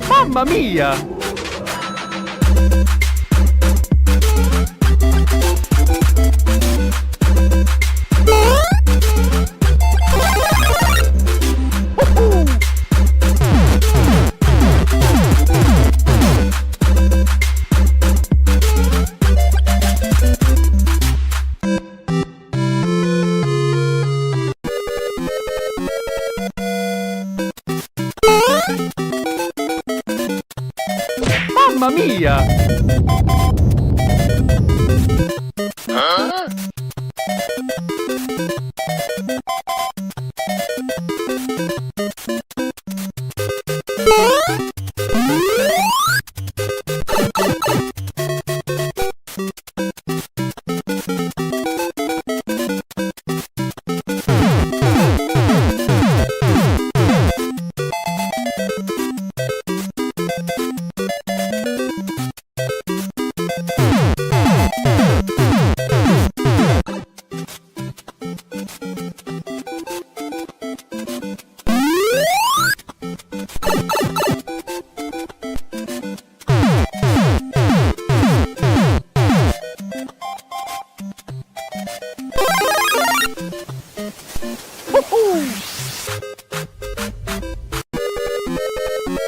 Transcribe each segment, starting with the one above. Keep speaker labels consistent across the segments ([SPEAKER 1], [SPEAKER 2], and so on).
[SPEAKER 1] Mamma mia! Mamma mia!
[SPEAKER 2] Huh?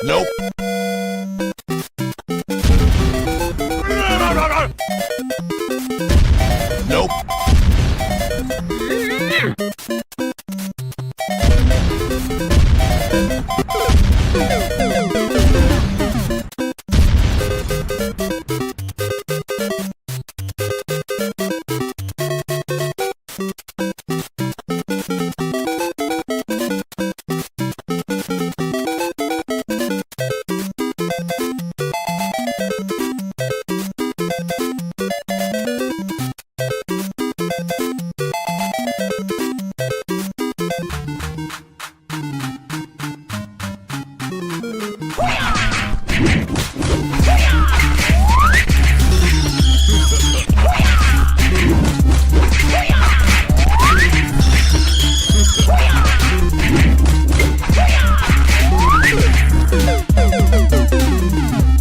[SPEAKER 2] Nope. Nope.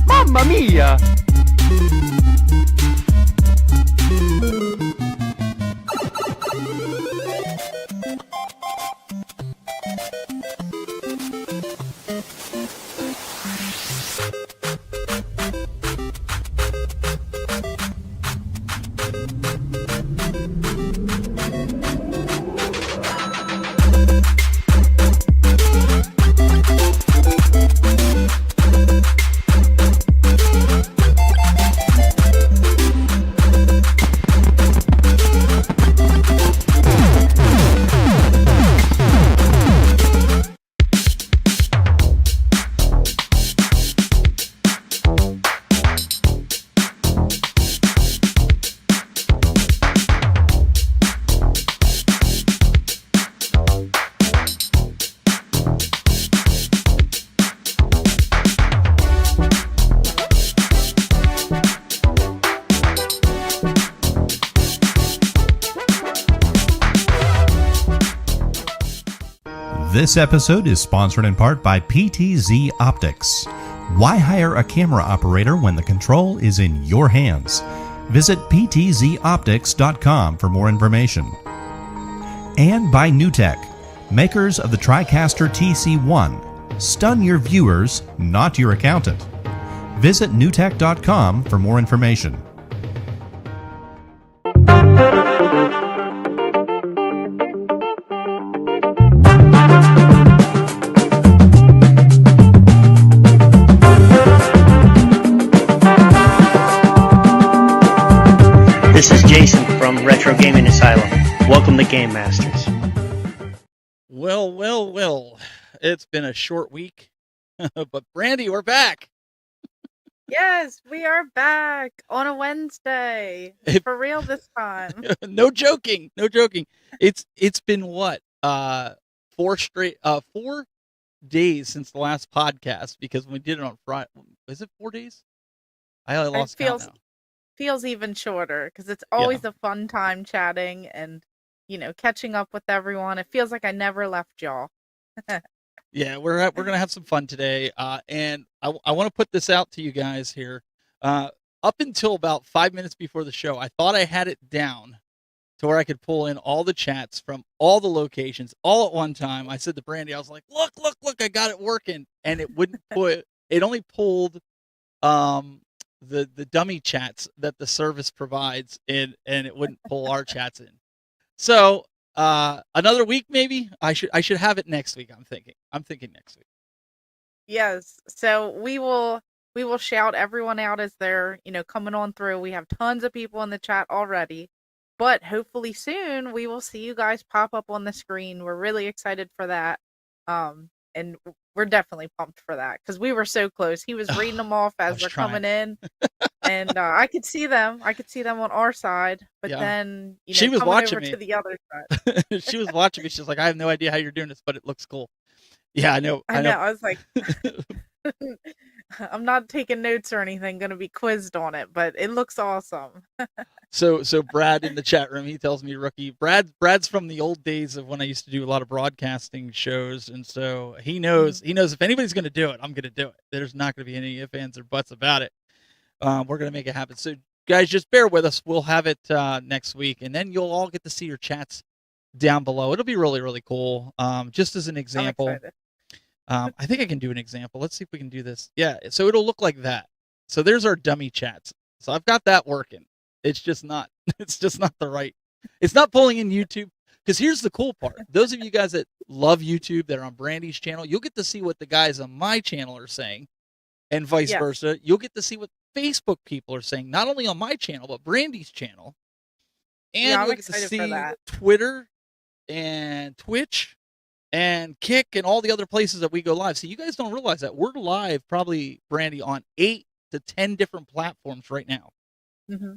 [SPEAKER 1] Mamma mia!
[SPEAKER 3] This episode is sponsored in part by PTZ Optics. Why hire a camera operator when the control is in your hands? Visit ptzoptics.com for more information. And by NewTek, makers of the TriCaster TC1. Stun your viewers, not your accountant. Visit newtek.com for more information.
[SPEAKER 4] This is Jason from Retro Gaming Asylum. Welcome to Game Masters.
[SPEAKER 5] Well. It's been a short week, but Brandy, we're back.
[SPEAKER 6] Yes, we are back on a Wednesday. For real this time.
[SPEAKER 5] No joking. It's been what? 4 days since the last podcast, because when we did it on Friday, is it 4 days? I lost count now.
[SPEAKER 6] Feels even shorter because it's always a fun time chatting and, catching up with everyone. It feels like I never left y'all.
[SPEAKER 5] Yeah, we're gonna have some fun today, and I want to put this out to you guys here. Up until about 5 minutes before the show, I thought I had it down to where I could pull in all the chats from all the locations all at one time. I said to Brandy, I was like, "Look, look, look! I got it working," and it wouldn't put. It only pulled um, the dummy chats that the service provides, and it wouldn't pull our chats in. So another week maybe. I should have it next week. I'm thinking next week.
[SPEAKER 6] Yes. So we will shout everyone out as they're, coming on through. We have tons of people in the chat already. But hopefully soon we will see you guys pop up on the screen. We're really excited for that. And we're definitely pumped for that because we were so close. He was reading them off as they're coming in. And I could see them. I could see them on our side. But
[SPEAKER 5] Yeah.
[SPEAKER 6] then,
[SPEAKER 5] She was
[SPEAKER 6] coming
[SPEAKER 5] watching
[SPEAKER 6] over
[SPEAKER 5] me.
[SPEAKER 6] to the other side.
[SPEAKER 5] She was watching me. She's like, I have no idea how you're doing this, but it looks cool. Yeah, I know.
[SPEAKER 6] I know. I was like, I'm not taking notes or anything. Going to be quizzed on it, but it looks awesome.
[SPEAKER 5] So Brad in the chat room, he tells me, rookie. Brad's from the old days of when I used to do a lot of broadcasting shows, and so he knows if anybody's going to do it, I'm going to do it. There's not going to be any ifs, ands, or buts about it. We're going to make it happen. So guys, just bear with us. We'll have it next week, and then you'll all get to see your chats down below. It'll be really, really cool. Just as an example, I think I can do an example. Let's see if we can do this. Yeah, so it'll look like that. So there's our dummy chats. So I've got that working. It's just not the right. It's not pulling in YouTube. Because here's the cool part. Those of you guys that love YouTube, that are on Brandy's channel, you'll get to see what the guys on my channel are saying, and vice versa. You'll get to see what Facebook people are saying, not only on my channel, but Brandy's channel. And you'll get to see Twitter and Twitch and Kick and all the other places that we go live. So you guys don't realize that we're live probably, Brandy, on 8 to 10 different platforms right now.
[SPEAKER 6] Mm-hmm.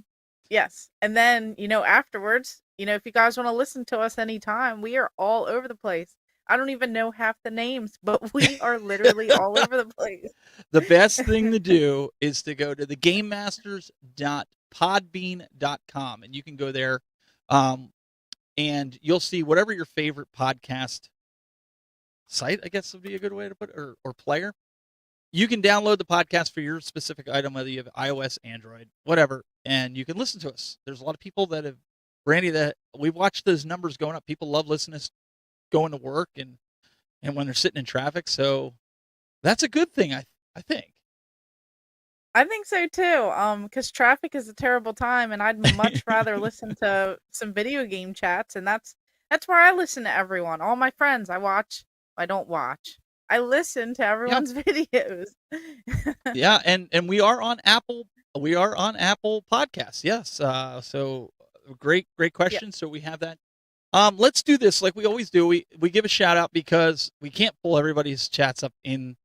[SPEAKER 6] Yes. And then, afterwards, if you guys want to listen to us anytime, we are all over the place. I don't even know half the names, but we are literally all over the place.
[SPEAKER 5] The best thing to do is to go to thegamemasters.podbean.com, and you can go there, and you'll see whatever your favorite podcast site, I guess would be a good way to put it, or player. You can download the podcast for your specific item, whether you have iOS, Android, whatever, and you can listen to us. There's a lot of people that have, Brandy, that we've watched those numbers going up. People love listening to us going to work and when they're sitting in traffic. So that's a good thing, I think.
[SPEAKER 6] I think so too. Because traffic is a terrible time, and I'd much rather listen to some video game chats, and that's where I listen to everyone. All my friends, I don't watch. I listen to everyone's videos.
[SPEAKER 5] Yeah, and we are on Apple. We are on Apple Podcasts. Yes. So great question. Yeah. So we have that. Let's do this like we always do. We give a shout out because we can't pull everybody's chats up in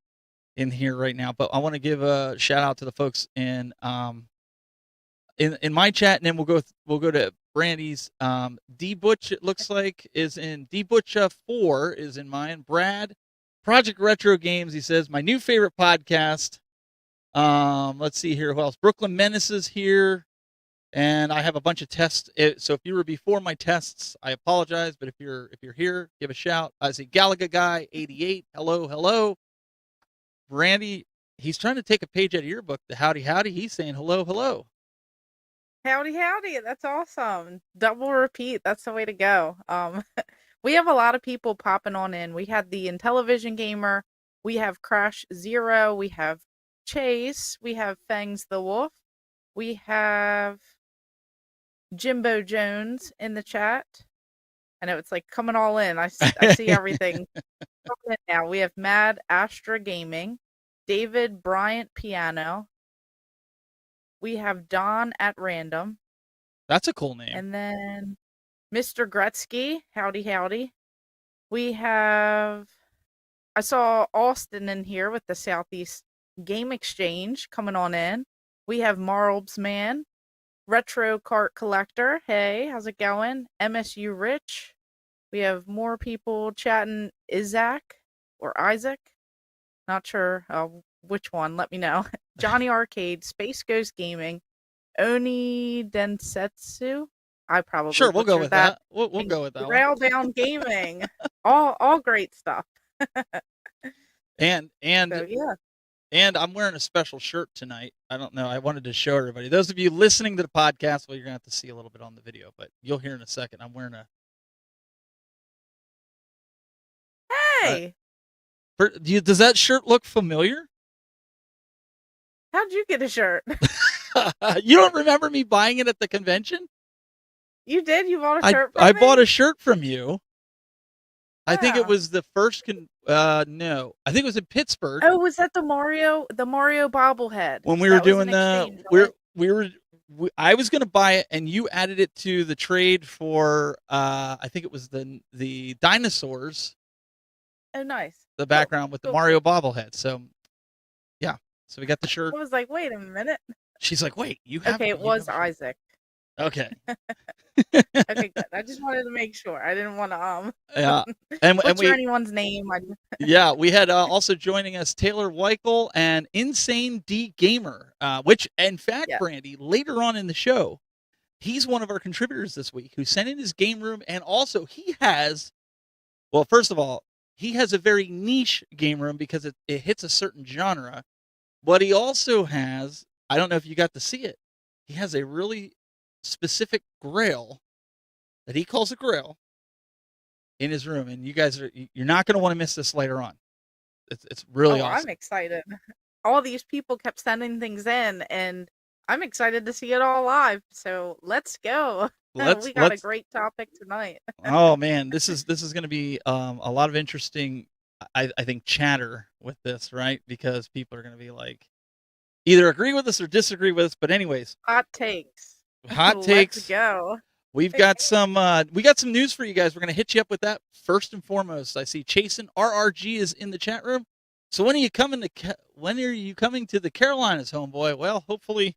[SPEAKER 5] here right now, but I want to give a shout out to the folks in my chat, and then we'll go to Brandy's. D Butch, it looks like, is in D Butch 4 is in mine. Brad, Project Retro Games, he says, my new favorite podcast. Let's see here, who else? Brooklyn Menace is here. And I have a bunch of tests. So if you were before my tests, I apologize. But if you're here, give a shout. I see Galaga Guy 88. Hello. Brandy, he's trying to take a page out of your book. The howdy. He's saying hello.
[SPEAKER 6] Howdy. That's awesome. Double repeat. That's the way to go. We have a lot of people popping on in. We had the Intellivision Gamer. We have Crash Zero. We have Chase. We have Fangs the Wolf. We have Jimbo Jones in the chat. I know it's like coming all in. I see everything coming in now. We have Mad Astra Gaming, David Bryant Piano. We have Don at Random.
[SPEAKER 5] That's a cool name.
[SPEAKER 6] And then Mr. Gretzky. Howdy. We have, I saw Austin in here with the Southeast Game Exchange coming on in. We have Marlbs Man, Retro Cart Collector. Hey, how's it going? MSU Rich. We have more people chatting. Isaac or Isaac. Not sure which one. Let me know. Johnny Arcade, Space Ghost Gaming, Oni Densetsu. I probably
[SPEAKER 5] sure. We'll go with that. We'll go with that.
[SPEAKER 6] Rail Down Gaming. all great stuff.
[SPEAKER 5] And
[SPEAKER 6] So yeah.
[SPEAKER 5] and I'm wearing a special shirt tonight. I don't know. I wanted to show everybody. Those of you listening to the podcast, well, you're gonna have to see a little bit on the video, but you'll hear in a second. I'm wearing a.
[SPEAKER 6] Hey,
[SPEAKER 5] Does that shirt look familiar?
[SPEAKER 6] how'd you get a shirt?
[SPEAKER 5] You don't remember me buying it at the convention?
[SPEAKER 6] You did? You bought a shirt from
[SPEAKER 5] I
[SPEAKER 6] me?
[SPEAKER 5] bought a shirt from you. I think it
[SPEAKER 6] Wow.
[SPEAKER 5] was the first. No, I think it was in Pittsburgh
[SPEAKER 6] Oh, was that the Mario bobblehead?
[SPEAKER 5] when we were
[SPEAKER 6] That was
[SPEAKER 5] doing
[SPEAKER 6] an
[SPEAKER 5] the.
[SPEAKER 6] exchange, right?
[SPEAKER 5] I was going to buy it, and you added it to the trade for. I think it was the dinosaurs.
[SPEAKER 6] Oh, nice.
[SPEAKER 5] The background with the
[SPEAKER 6] Cool.
[SPEAKER 5] Mario bobblehead. So, yeah. So we got the shirt.
[SPEAKER 6] I was like, wait a minute.
[SPEAKER 5] She's like, wait, you have.
[SPEAKER 6] Okay, it was Isaac.
[SPEAKER 5] Okay.
[SPEAKER 6] Okay, good. I just wanted to make sure. I didn't want to
[SPEAKER 5] Yeah. And
[SPEAKER 6] butcher
[SPEAKER 5] we.
[SPEAKER 6] anyone's name.
[SPEAKER 5] Yeah, we had also joining us Taylor Weichel and Insane D Gamer, which, in fact,
[SPEAKER 6] Yeah.
[SPEAKER 5] Brandy, later on in the show, he's one of our contributors this week who sent in his game room, and also he has, well, first of all, he has a very niche game room because it hits a certain genre, but he also has, I don't know if you got to see it, he has a really specific grail that he calls a grail in his room, and you're not going to want to miss this later on. It's really awesome.
[SPEAKER 6] I'm excited. All these people kept sending things in, and I'm excited to see it all live. So let's go. We got a great topic tonight.
[SPEAKER 5] Oh man, this is going to be a lot of interesting, I think, chatter with this, right? Because people are going to be like, either agree with us or disagree with us. But anyways,
[SPEAKER 6] hot takes.
[SPEAKER 5] Hot takes.
[SPEAKER 6] Let's go.
[SPEAKER 5] We've got some news for you guys. We're going to hit you up with that first and foremost. I see Chasen RRG is in the chat room. So when are you coming to the Carolinas, homeboy? Well, hopefully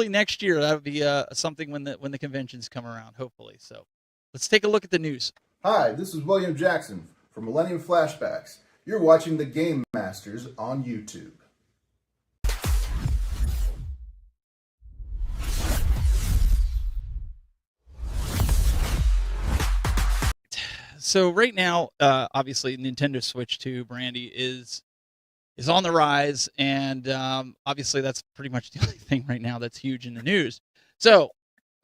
[SPEAKER 5] next year. That would be something when the conventions come around. Hopefully. So let's take a look at the news.
[SPEAKER 2] Hi, this is William Jackson from Millennium Flashbacks. You're watching the Game Masters on YouTube.
[SPEAKER 5] So right now, obviously, Nintendo Switch 2, Brandy, is on the rise, and obviously that's pretty much the only thing right now that's huge in the news. So,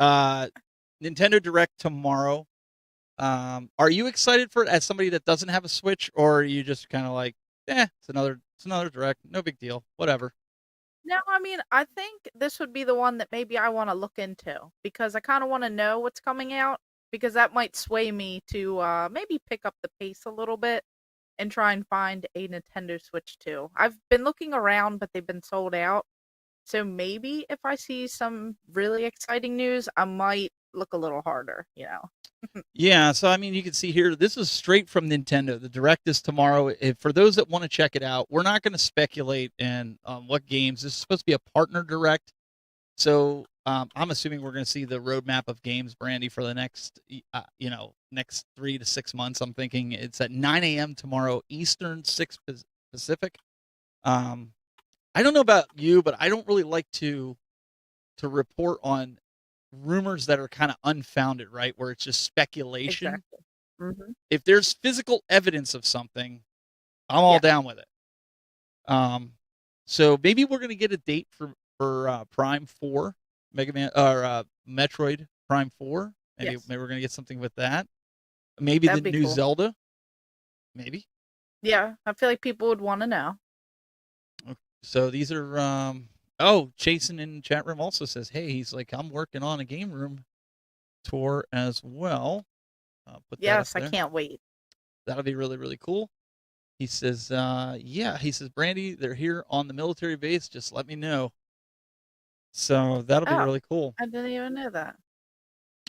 [SPEAKER 5] Nintendo Direct tomorrow. Are you excited for it as somebody that doesn't have a Switch, or are you just kind of like, it's another Direct, no big deal, whatever?
[SPEAKER 6] No, I mean, I think this would be the one that maybe I want to look into because I kind of want to know what's coming out. Because that might sway me to maybe pick up the pace a little bit and try and find a Nintendo Switch 2. I've been looking around, but they've been sold out. So maybe if I see some really exciting news, I might look a little harder,
[SPEAKER 5] Yeah, so I mean, you can see here, this is straight from Nintendo. The Direct is tomorrow. For those that want to check it out, we're not going to speculate in what games. This is supposed to be a partner Direct. So I'm assuming we're going to see the roadmap of games, Brandy, for the next 3 to 6 months. I'm thinking it's at 9 a.m. tomorrow Eastern, 6 Pacific. I don't know about you, but I don't really like to report on rumors that are kind of unfounded, right? Where it's just speculation.
[SPEAKER 6] Exactly. Mm-hmm.
[SPEAKER 5] If there's physical evidence of something, I'm all down with it. So maybe we're going to get a date for Prime 4, Mega Man or Metroid Prime 4. Maybe we're going to get something with that. Maybe
[SPEAKER 6] That'd
[SPEAKER 5] the
[SPEAKER 6] be
[SPEAKER 5] new
[SPEAKER 6] cool.
[SPEAKER 5] Zelda. Maybe.
[SPEAKER 6] Yeah, I feel like people would want to know.
[SPEAKER 5] So these are Chasen in the chat room also says, hey, he's like, I'm working on a game room tour as well.
[SPEAKER 6] Yes, I can't wait.
[SPEAKER 5] That'll be really, really cool. He says, he says, Brandy, they're here on the military base. Just let me know. So that'll be really cool.
[SPEAKER 6] I didn't even know that.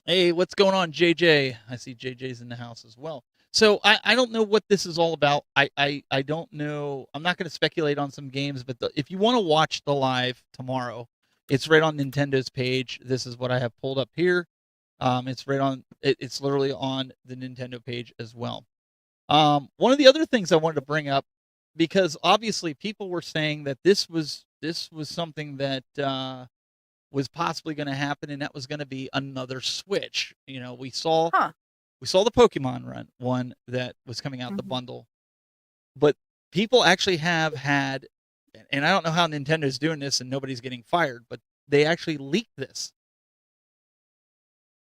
[SPEAKER 5] Hey, what's going on, JJ? I see JJ's in the house as well. So I don't know what this is all about. I don't know. I'm not going to speculate on some games, but if you want to watch the live tomorrow, it's right on Nintendo's page. This is what I have pulled up here. It's right on. It's literally on the Nintendo page as well. One of the other things I wanted to bring up, because obviously people were saying that this was something that was possibly going to happen, and that was going to be another Switch. We saw the Pokemon one that was coming out the bundle, but people actually have had, and I don't know how Nintendo's doing this and nobody's getting fired, but they actually leaked this.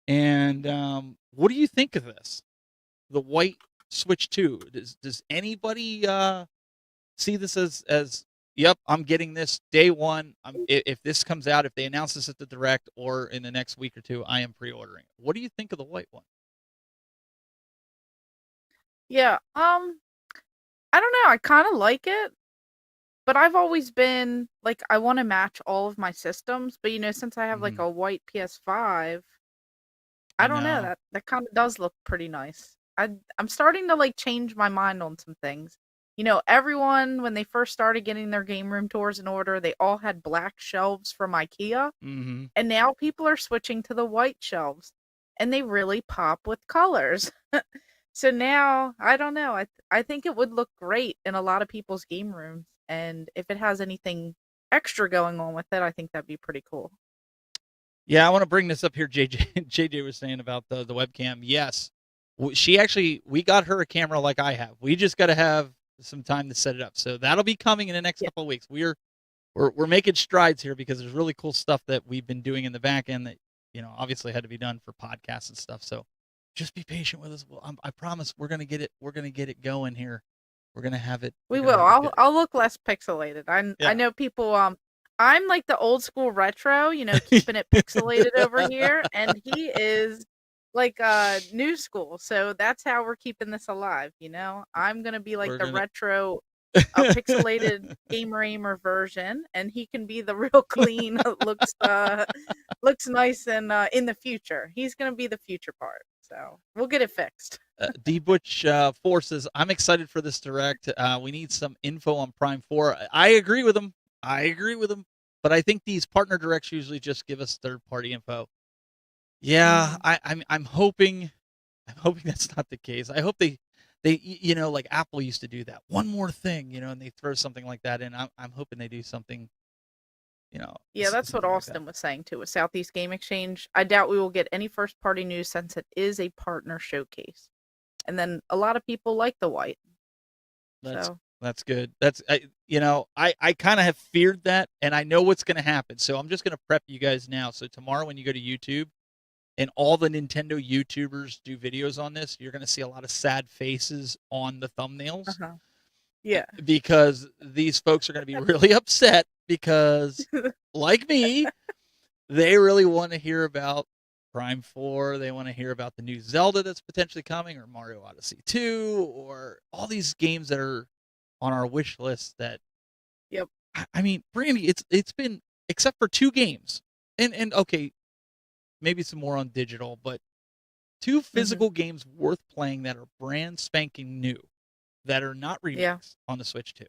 [SPEAKER 5] And what do you think of this? The white Switch 2. Does anybody see this as yep, I'm getting this day one. If this comes out, if they announce this at the Direct or in the next week or two, I am pre-ordering. What do you think of the white one?
[SPEAKER 6] Yeah, I don't know. I kind of like it, but I've always been like I want to match all of my systems. But since I have like a white PS5, I don't know, that kind of does look pretty nice. I'm starting to like change my mind on some things. Everyone when they first started getting their game room tours in order, they all had black shelves from IKEA, and now people are switching to the white shelves, and they really pop with colors. So now, I don't know. I think it would look great in a lot of people's game rooms, and if it has anything extra going on with it, I think that'd be pretty cool.
[SPEAKER 5] Yeah, I want to bring this up here. JJ was saying about the webcam. Yes, we got her a camera like I have. We just got to have some time to set it up. So that'll be coming in the next couple of weeks. We're making strides here because there's really cool stuff that we've been doing in the back end that obviously had to be done for podcasts and stuff. So just be patient with us. I promise we're gonna get it. We're gonna get it going here. We're gonna have it.
[SPEAKER 6] We will. I'll look less pixelated. I know people. I'm like the old school retro. Keeping it pixelated over here, and he is like new school. So that's how we're keeping this alive. I'm gonna be like retro, pixelated gamer version, and he can be the real clean. looks nice, and in the future, he's gonna be the future part. So we'll get it fixed.
[SPEAKER 5] D Butch Forces, I'm excited for this Direct. We need some info on Prime 4. I agree with him. But I think these partner directs usually just give us third-party info. Yeah, I'm hoping that's not the case. I hope they like Apple used to do that. One more thing, and they throw something like that in. I'm hoping they do something.
[SPEAKER 6] Yeah, that's what Austin was saying too with Southeast Game Exchange. I doubt we will get any first-party news since it is a partner showcase. And then a lot of people like the white.
[SPEAKER 5] That's good. I kind of have feared that, and I know what's going to happen. So I'm just going to prep you guys now. So tomorrow when you go to YouTube and all the Nintendo YouTubers do videos on this, you're going to see a lot of sad faces on the thumbnails.
[SPEAKER 6] Yeah.
[SPEAKER 5] Because these folks are going to be really upset because, like me, they really want to hear about Prime 4. They want to hear about the new Zelda that's potentially coming, or Mario Odyssey 2, or all these games that are on our wish list that,
[SPEAKER 6] yep.
[SPEAKER 5] I mean, Brandy, it's been, except for 2 games, and okay, maybe some more on digital, but 2 physical games worth playing that are brand spanking new, that are not remakes on the Switch 2.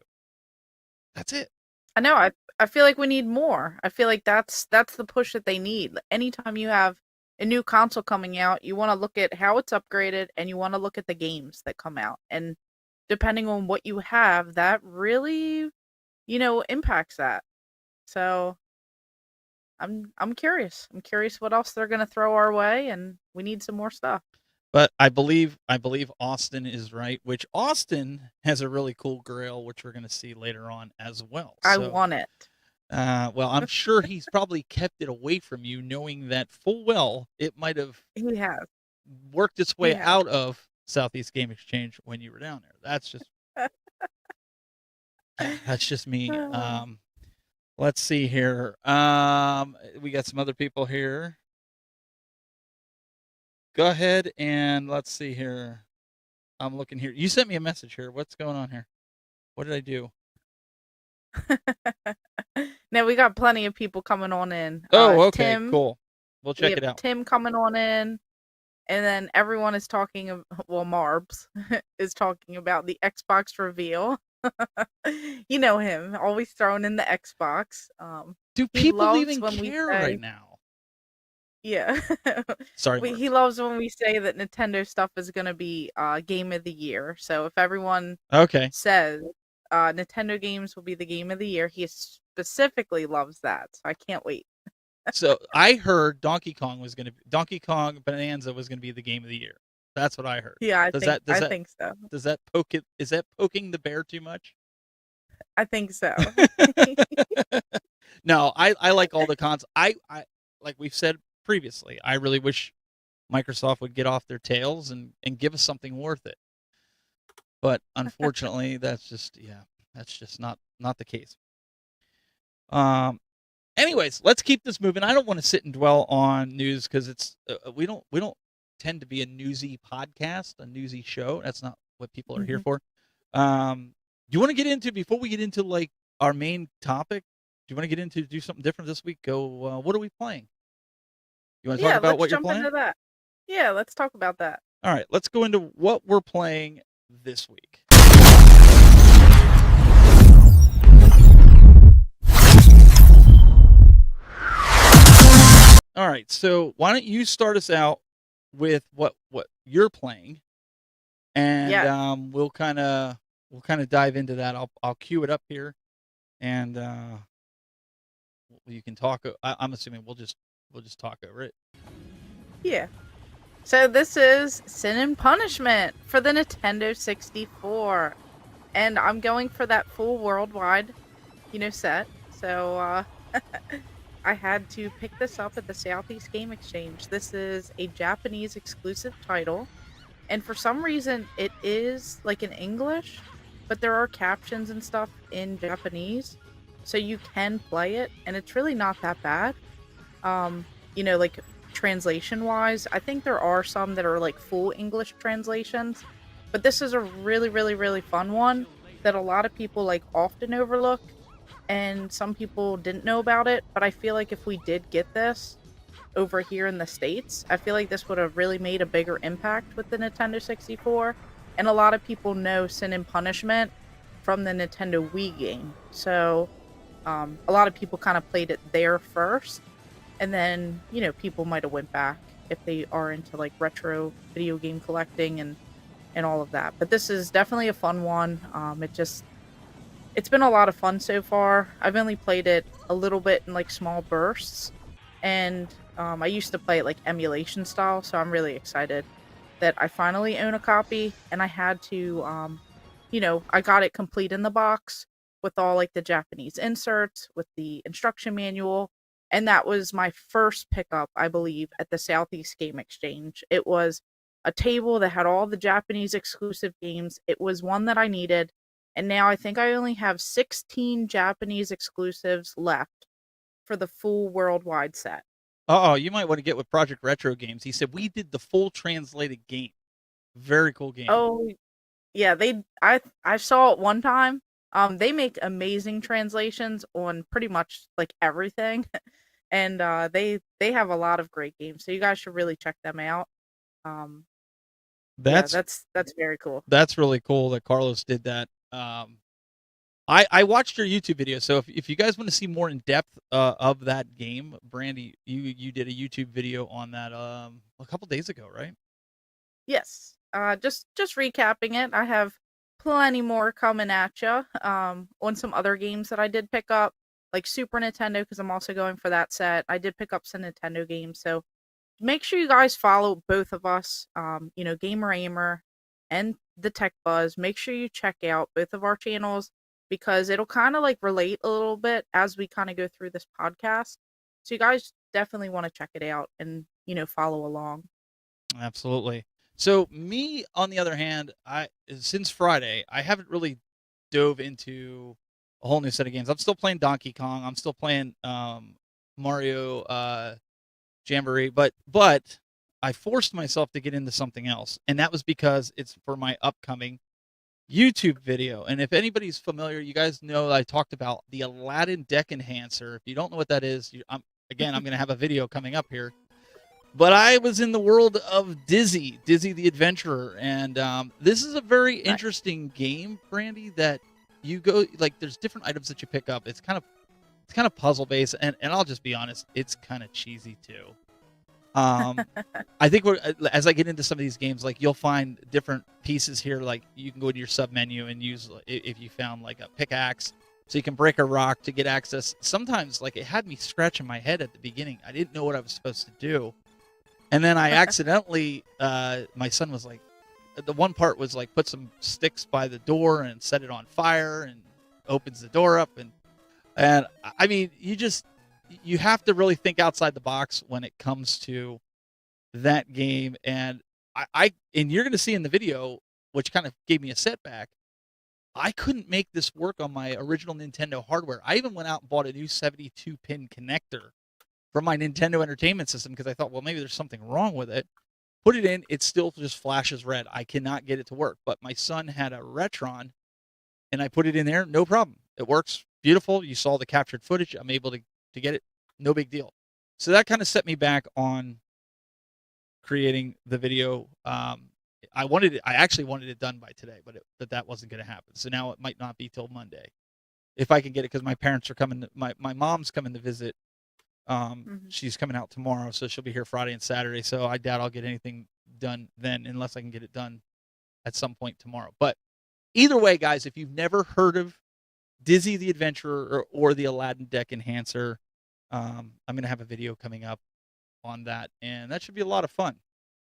[SPEAKER 5] That's it.
[SPEAKER 6] I know. I feel like we need more. I feel like that's the push that they need. Anytime you have a new console coming out, you want to look at how it's upgraded, and you want to look at the games that come out. And depending on what you have, that really, impacts that. So I'm curious. I'm curious what else they're going to throw our way, and we need some more stuff.
[SPEAKER 5] But I believe Austin is right, which Austin has a really cool grail, which we're going to see later on as well. So,
[SPEAKER 6] I want it.
[SPEAKER 5] Well, I'm sure he's probably kept it away from you, knowing that full well it might have worked its way out of Southeast Game Exchange when you were down there. That's just me. Let's see here. We got some other people here. Go ahead and let's see here. I'm looking here. You sent me a message here. What's going on here? What did I do?
[SPEAKER 6] Now we got plenty of people coming on in.
[SPEAKER 5] Oh, okay, cool. We'll check it out.
[SPEAKER 6] Tim coming on in, and then everyone is talking. Well, Marbs is talking about the Xbox reveal. You know him, always throwing in the Xbox.
[SPEAKER 5] Do people even care right now?
[SPEAKER 6] Yeah.
[SPEAKER 5] Sorry.
[SPEAKER 6] He loves when we say that Nintendo stuff is going to be game of the year. So if everyone says Nintendo games will be the game of the year, he specifically loves that. So I can't wait.
[SPEAKER 5] So I heard Donkey Kong Bonanza was going to be the game of the year. That's what I heard.
[SPEAKER 6] Yeah, I think so.
[SPEAKER 5] Does that poke it? Is that poking the bear too much?
[SPEAKER 6] I think so.
[SPEAKER 5] No, I like all the cons. I like we've said previously, I really wish Microsoft would get off their tails and give us something worth it. But unfortunately, that's just not the case. Anyways, let's keep this moving. I don't want to sit and dwell on news because it's we don't tend to be a newsy podcast, a newsy show. That's not what people are here for. Do you want to get into, before we get into like our main topic? Do you want to get into do something different this week? Go. What are we playing? You want to talk about what you're playing?
[SPEAKER 6] Into that. Yeah, let's talk about that.
[SPEAKER 5] All right, let's go into what we're playing this week. All right, so why don't you start us out with what you're playing, and we'll kind of dive into that. I'll cue it up here, and you can talk. I'm assuming we'll just talk over it.
[SPEAKER 6] Yeah. So this is Sin and Punishment for the Nintendo 64, and I'm going for that full worldwide, set. So I had to pick this up at the Southeast Game Exchange. This is a Japanese exclusive title, and for some reason it is like in English, but there are captions and stuff in Japanese, so you can play it, and it's really not that bad. Like translation wise, I think there are some that are like full English translations, but this is a really, really, really fun one that a lot of people like often overlook, and some people didn't know about it. But I feel like if we did get this over here in the States, I feel like this would have really made a bigger impact with the Nintendo 64. And a lot of people know Sin and Punishment from the Nintendo Wii game, so a lot of people kind of played it there first. And then, people might have went back if they are into like retro video game collecting and all of that. But this is definitely a fun one. It's been a lot of fun so far. I've only played it a little bit in like small bursts, and I used to play it like emulation style. So I'm really excited that I finally own a copy, and I had to, I got it complete in the box with all like the Japanese inserts, with the instruction manual. And that was my first pickup, I believe, at the Southeast Game Exchange. It was a table that had all the Japanese exclusive games. It was one that I needed. And now I think I only have 16 Japanese exclusives left for the full worldwide set.
[SPEAKER 5] You might want to get with Project Retro Games. He said we did the full translated game. Very cool game.
[SPEAKER 6] Oh, yeah. I saw it one time. They make amazing translations on pretty much like everything, and they have a lot of great games. So you guys should really check them out. That's very cool.
[SPEAKER 5] That's really cool that Carlos did that. I watched your YouTube video, so if you guys want to see more in depth of that game, Brandy, you did a YouTube video on that a couple days ago, right?
[SPEAKER 6] Yes. Just recapping it. I have plenty more coming at you on some other games that I did pick up, like Super Nintendo, because I'm also going for that set. I did pick up some Nintendo games, so make sure you guys follow both of us, Gamer Ahmer and the Tech Buzz. Make sure you check out both of our channels, because it'll kind of like relate a little bit as we kind of go through this podcast. So you guys definitely want to check it out and follow along.
[SPEAKER 5] Absolutely. So me, on the other hand, since Friday, I haven't really dove into a whole new set of games. I'm still playing Donkey Kong. I'm still playing Mario Jamboree, but I forced myself to get into something else, and that was because it's for my upcoming YouTube video. And if anybody's familiar, you guys know I talked about the Aladdin Deck Enhancer. If you don't know what that is, I'm going to have a video coming up here. But I was in the world of Dizzy the Adventurer, and this is a very interesting game, Brandy, that you go, like, there's different items that you pick up. It's kind of puzzle based, and I'll just be honest, it's kind of cheesy too. I think as I get into some of these games, like, you'll find different pieces here, like you can go to your sub menu and use, if you found like a pickaxe, so you can break a rock to get access. Sometimes, like, it had me scratching my head at the beginning. I didn't know what I was supposed to do. And then I accidentally, my son was like, the one part was like, put some sticks by the door and set it on fire. And opens the door up, and I mean, you have to really think outside the box when it comes to that game. And and you're going to see in the video, which kind of gave me a setback. I couldn't make this work on my original Nintendo hardware. I even went out and bought a new 72-pin connector for my Nintendo Entertainment System because I thought, well, maybe there's something wrong with it. Put it in, it still just flashes red. I cannot get it to work. But my son had a Retron, and I put it in there, no problem. It works beautiful. You saw the captured footage. I'm able to get it, no big deal. So that kind of set me back on creating the video. I actually wanted it done by today, but that wasn't going to happen. So now it might not be till Monday, if I can get it, because my parents are coming. My mom's coming to visit. She's coming out tomorrow, so she'll be here Friday and Saturday. So I doubt I'll get anything done then, unless I can get it done at some point tomorrow. But either way, guys, if you've never heard of Dizzy the Adventurer or the Aladdin Deck Enhancer, I'm going to have a video coming up on that, and that should be a lot of fun.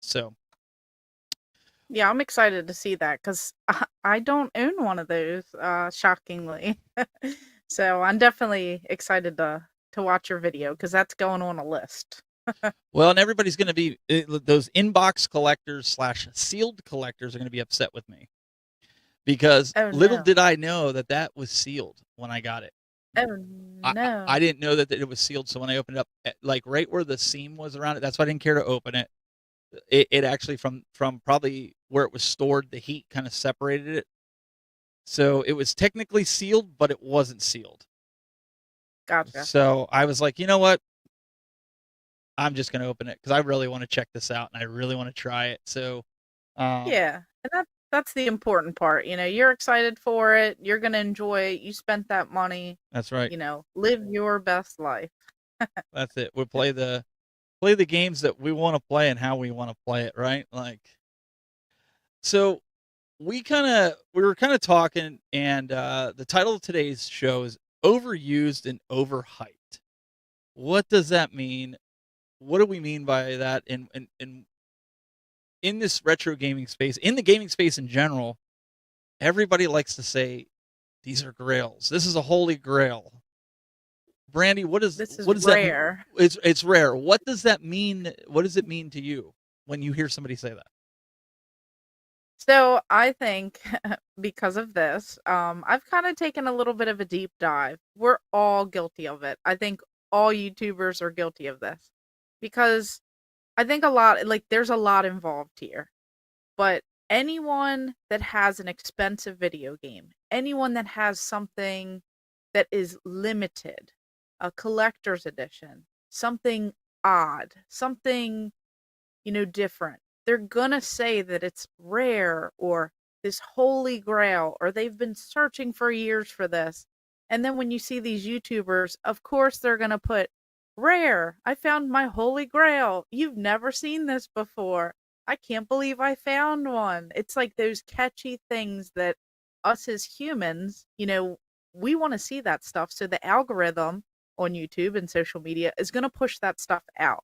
[SPEAKER 5] So
[SPEAKER 6] Yeah, I'm excited to see that because I don't own one of those, shockingly. So I'm definitely excited to watch your video because that's going on a list.
[SPEAKER 5] well, and everybody's going to be those inbox collectors / sealed collectors are going to be upset with me because
[SPEAKER 6] Oh
[SPEAKER 5] little
[SPEAKER 6] no.
[SPEAKER 5] did I know that was sealed when I got it.
[SPEAKER 6] Oh no.
[SPEAKER 5] I didn't know that it was sealed, so when I opened it up, like right where the seam was around it, that's why I didn't care to open it. It actually from probably where it was stored, the heat kind of separated it. So it was technically sealed, but it wasn't sealed.
[SPEAKER 6] Gotcha.
[SPEAKER 5] So I was like, you know what? I'm just going to open it because I really want to check this out and I really want to try it. So,
[SPEAKER 6] Yeah, and that's the important part. You're excited for it. You're gonna enjoy it. You spent that money.
[SPEAKER 5] that's right.
[SPEAKER 6] Live your best life.
[SPEAKER 5] That's it. We play the games that we want to play and how we want to play it, right? Like, so we were kind of talking, and the title of today's show is Overused and Overhyped. What does that mean? What do we mean by that? And in this retro gaming space, in the gaming space in general, everybody likes to say these are grails. This is a holy grail. Brandy,
[SPEAKER 6] This is
[SPEAKER 5] what does that mean?
[SPEAKER 6] rare.
[SPEAKER 5] It's rare. What does that mean? What does it mean to you when you hear somebody say that?
[SPEAKER 6] So I think because of this, I've kind of taken a little bit of a deep dive. We're all guilty of it. I think all YouTubers are guilty of this because I think there's a lot involved here. But anyone that has an expensive video game, anyone that has something that is limited, a collector's edition, something odd, something, different, they're gonna say that it's rare or this holy grail or they've been searching for years for this. And then when you see these YouTubers, of course they're gonna put rare. I found my holy grail. You've never seen this before. I can't believe I found one. It's like those catchy things that us as humans, we want to see that stuff. So the algorithm on YouTube and social media is going to push that stuff out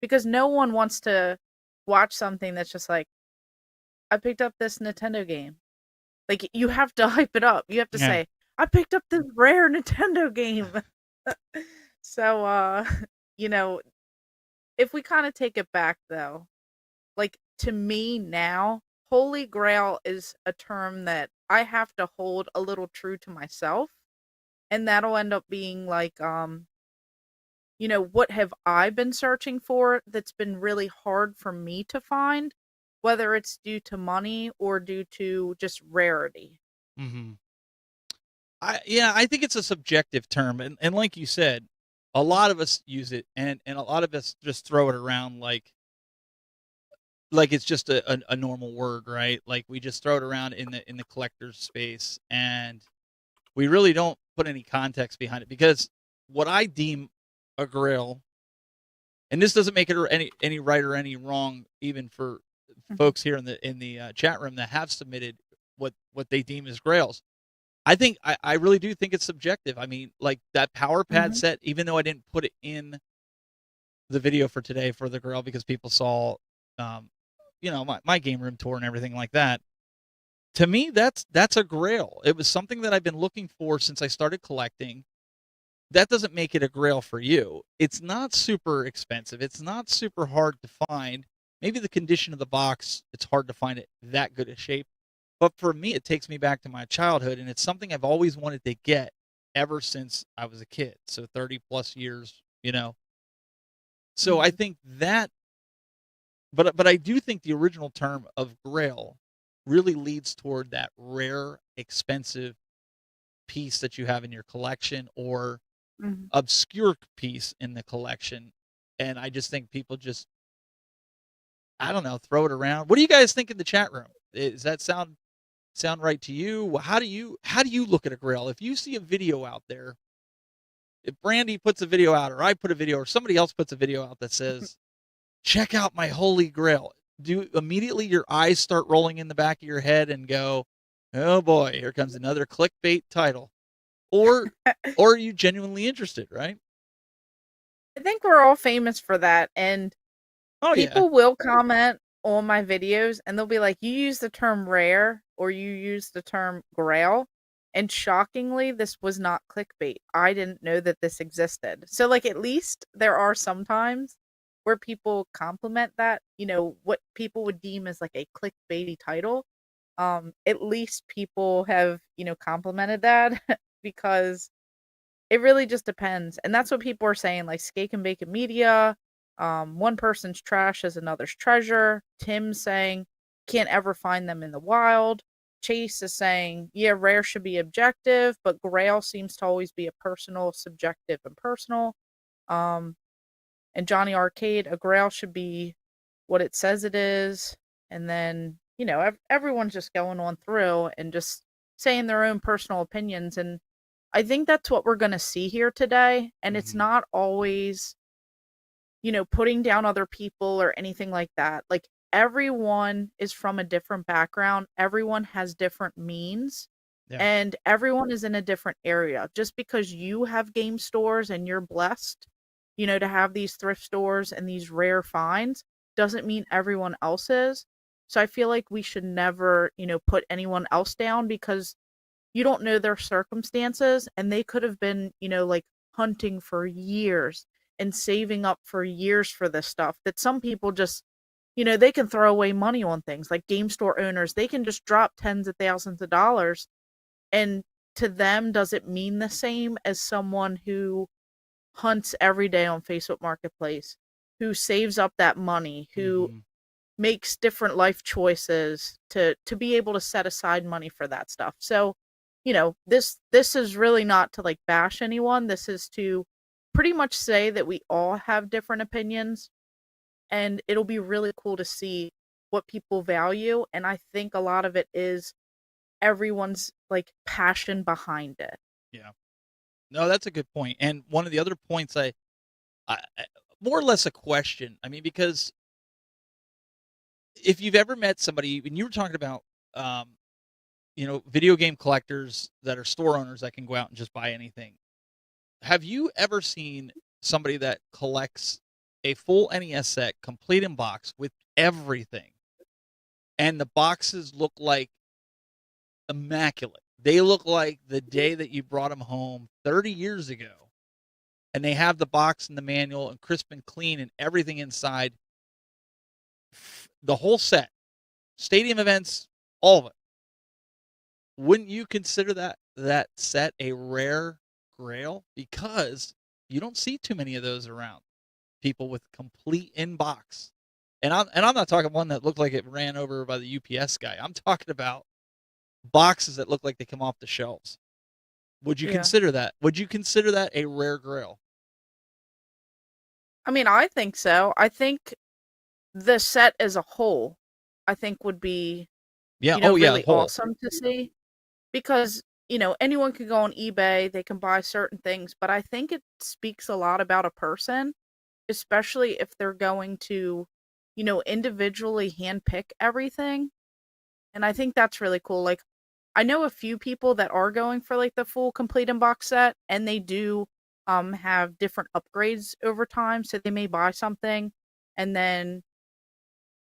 [SPEAKER 6] because no one wants to watch something that's just like, I picked up this Nintendo game. Like, you have to hype it up. You have to
[SPEAKER 5] Yeah.
[SPEAKER 6] say, I picked up this rare Nintendo game. So, if we kind of take it back though, like to me now, Holy Grail is a term that I have to hold a little true to myself. And that'll end up being like, what have I been searching for that's been really hard for me to find, whether it's due to money or due to just rarity.
[SPEAKER 5] Mm-hmm. I think it's a subjective term, and like you said, a lot of us use it, and a lot of us just throw it around like it's just a normal word, right? Like we just throw it around in the collector's space, and we really don't put any context behind it because what I deem a grail, and this doesn't make it any right or any wrong, even for folks here in the chat room that have submitted what they deem as grails. I think I really do think it's subjective. I mean, like that power pad set, even though I didn't put it in the video for today for the grail because people saw, my game room tour and everything like that. To me, that's a grail. It was something that I've been looking for since I started collecting. That doesn't make it a grail for you. It's not super expensive. It's not super hard to find. Maybe the condition of the box, it's hard to find it that good a shape. But for me, it takes me back to my childhood, and it's something I've always wanted to get ever since I was a kid. So 30 plus years, you know. So I
[SPEAKER 6] Mhm.
[SPEAKER 5] think that, but I do think the original term of grail really leads toward that rare, expensive piece that you have in your collection, or
[SPEAKER 6] Mhm.
[SPEAKER 5] obscure piece in the collection. And I just think people just, I don't know, throw it around. What do you guys think in the chat room? Does that sound right to you? How do you look at a grail? If you see a video out there, if Brandy puts a video out, or I put a video, or somebody else puts a video out that says, check out my holy grail, do immediately your eyes start rolling in the back of your head and go, oh boy, here comes another clickbait title? Or are you genuinely interested, right?
[SPEAKER 6] I think we're all famous for that, and
[SPEAKER 5] Oh yeah.
[SPEAKER 6] people will comment on my videos and they'll be like, "You use the term rare or you use the term grail." And shockingly, this was not clickbait. I didn't know that this existed. So like at least there are some times where people compliment that, what people would deem as like a clickbaity title. At least people have, complimented that because it really just depends, and that's what people are saying, like Skate and Bacon Media, one person's trash is another's treasure. Tim's saying, "Can't ever find them in the wild." Chase is saying, "Yeah, rare should be objective, but grail seems to always be a personal, subjective, and personal." Um, and Johnny Arcade, "A grail should be what it says it is." And then, everyone's just going on through and just saying their own personal opinions, and I think that's what we're gonna see here today, and it's
[SPEAKER 5] Mhm.
[SPEAKER 6] not always, putting down other people or anything like that. Like, everyone is from a different background, everyone has different means,
[SPEAKER 5] Yeah.
[SPEAKER 6] and everyone is in a different area. Just because you have game stores and you're blessed, to have these thrift stores and these rare finds, doesn't mean everyone else is. So I feel like we should never, put anyone else down because you don't know their circumstances, and they could have been, like hunting for years and saving up for years for this stuff that some people just, they can throw away money on things like game store owners. They can just drop tens of thousands of dollars, and to them, does it mean the same as someone who hunts every day on Facebook Marketplace, who saves up that money, who
[SPEAKER 5] Mhm.
[SPEAKER 6] makes different life choices to be able to set aside money for that stuff. So, this is really not to like bash anyone. This is to pretty much say that we all have different opinions, and it'll be really cool to see what people value, and I think a lot of it is everyone's like passion behind it.
[SPEAKER 5] Yeah. No, that's a good point. And one of the other points more or less a question. I mean, because if you've ever met somebody, and you were talking about, um, video game collectors that are store owners that can go out and just buy anything. Have you ever seen somebody that collects a full NES set, complete in box with everything, and the boxes look like immaculate? They look like the day that you brought them home 30 years ago, and they have the box and the manual and crisp and clean and everything inside, the whole set, stadium events, all of it. Wouldn't you consider that set a rare grail? Because you don't see too many of those around. People with complete inbox. And I'm not talking one that looked like it ran over by the UPS guy. I'm talking about boxes that look like they come off the shelves. Would you
[SPEAKER 6] Yeah.
[SPEAKER 5] consider that? Would you consider that a rare grail?
[SPEAKER 6] I mean, I think so. I think the set as a whole, I think would be,
[SPEAKER 5] Yeah. Oh yeah,
[SPEAKER 6] really
[SPEAKER 5] whole.
[SPEAKER 6] awesome to see. Because, anyone can go on eBay, they can buy certain things, but I think it speaks a lot about a person, especially if they're going to, individually handpick everything. And I think that's really cool. Like, I know a few people that are going for like the full complete in box set, and they do have different upgrades over time. So they may buy something and then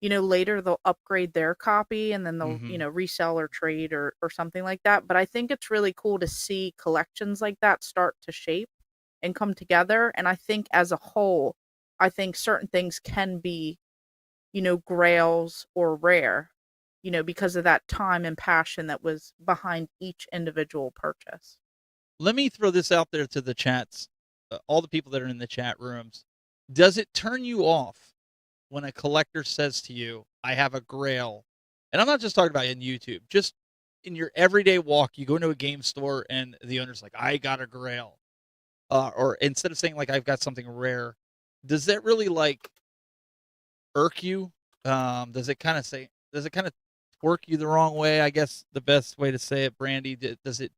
[SPEAKER 6] later they'll upgrade their copy and then they'll, resell or trade or something like that. But I think it's really cool to see collections like that start to shape and come together. And I think as a whole, I think certain things can be, grails or rare, because of that time and passion that was behind each individual purchase.
[SPEAKER 5] Let me throw this out there to the chats, all the people that are in the chat rooms. Does it turn you off when a collector says to you, I have a grail? And I'm not just talking about in YouTube, just in your everyday walk, you go into a game store and the owner's like, I got a grail. Or instead of saying like, I've got something rare, does that really like irk you? Does it kind of work you the wrong way? I guess the best way to say it, Brandy, does it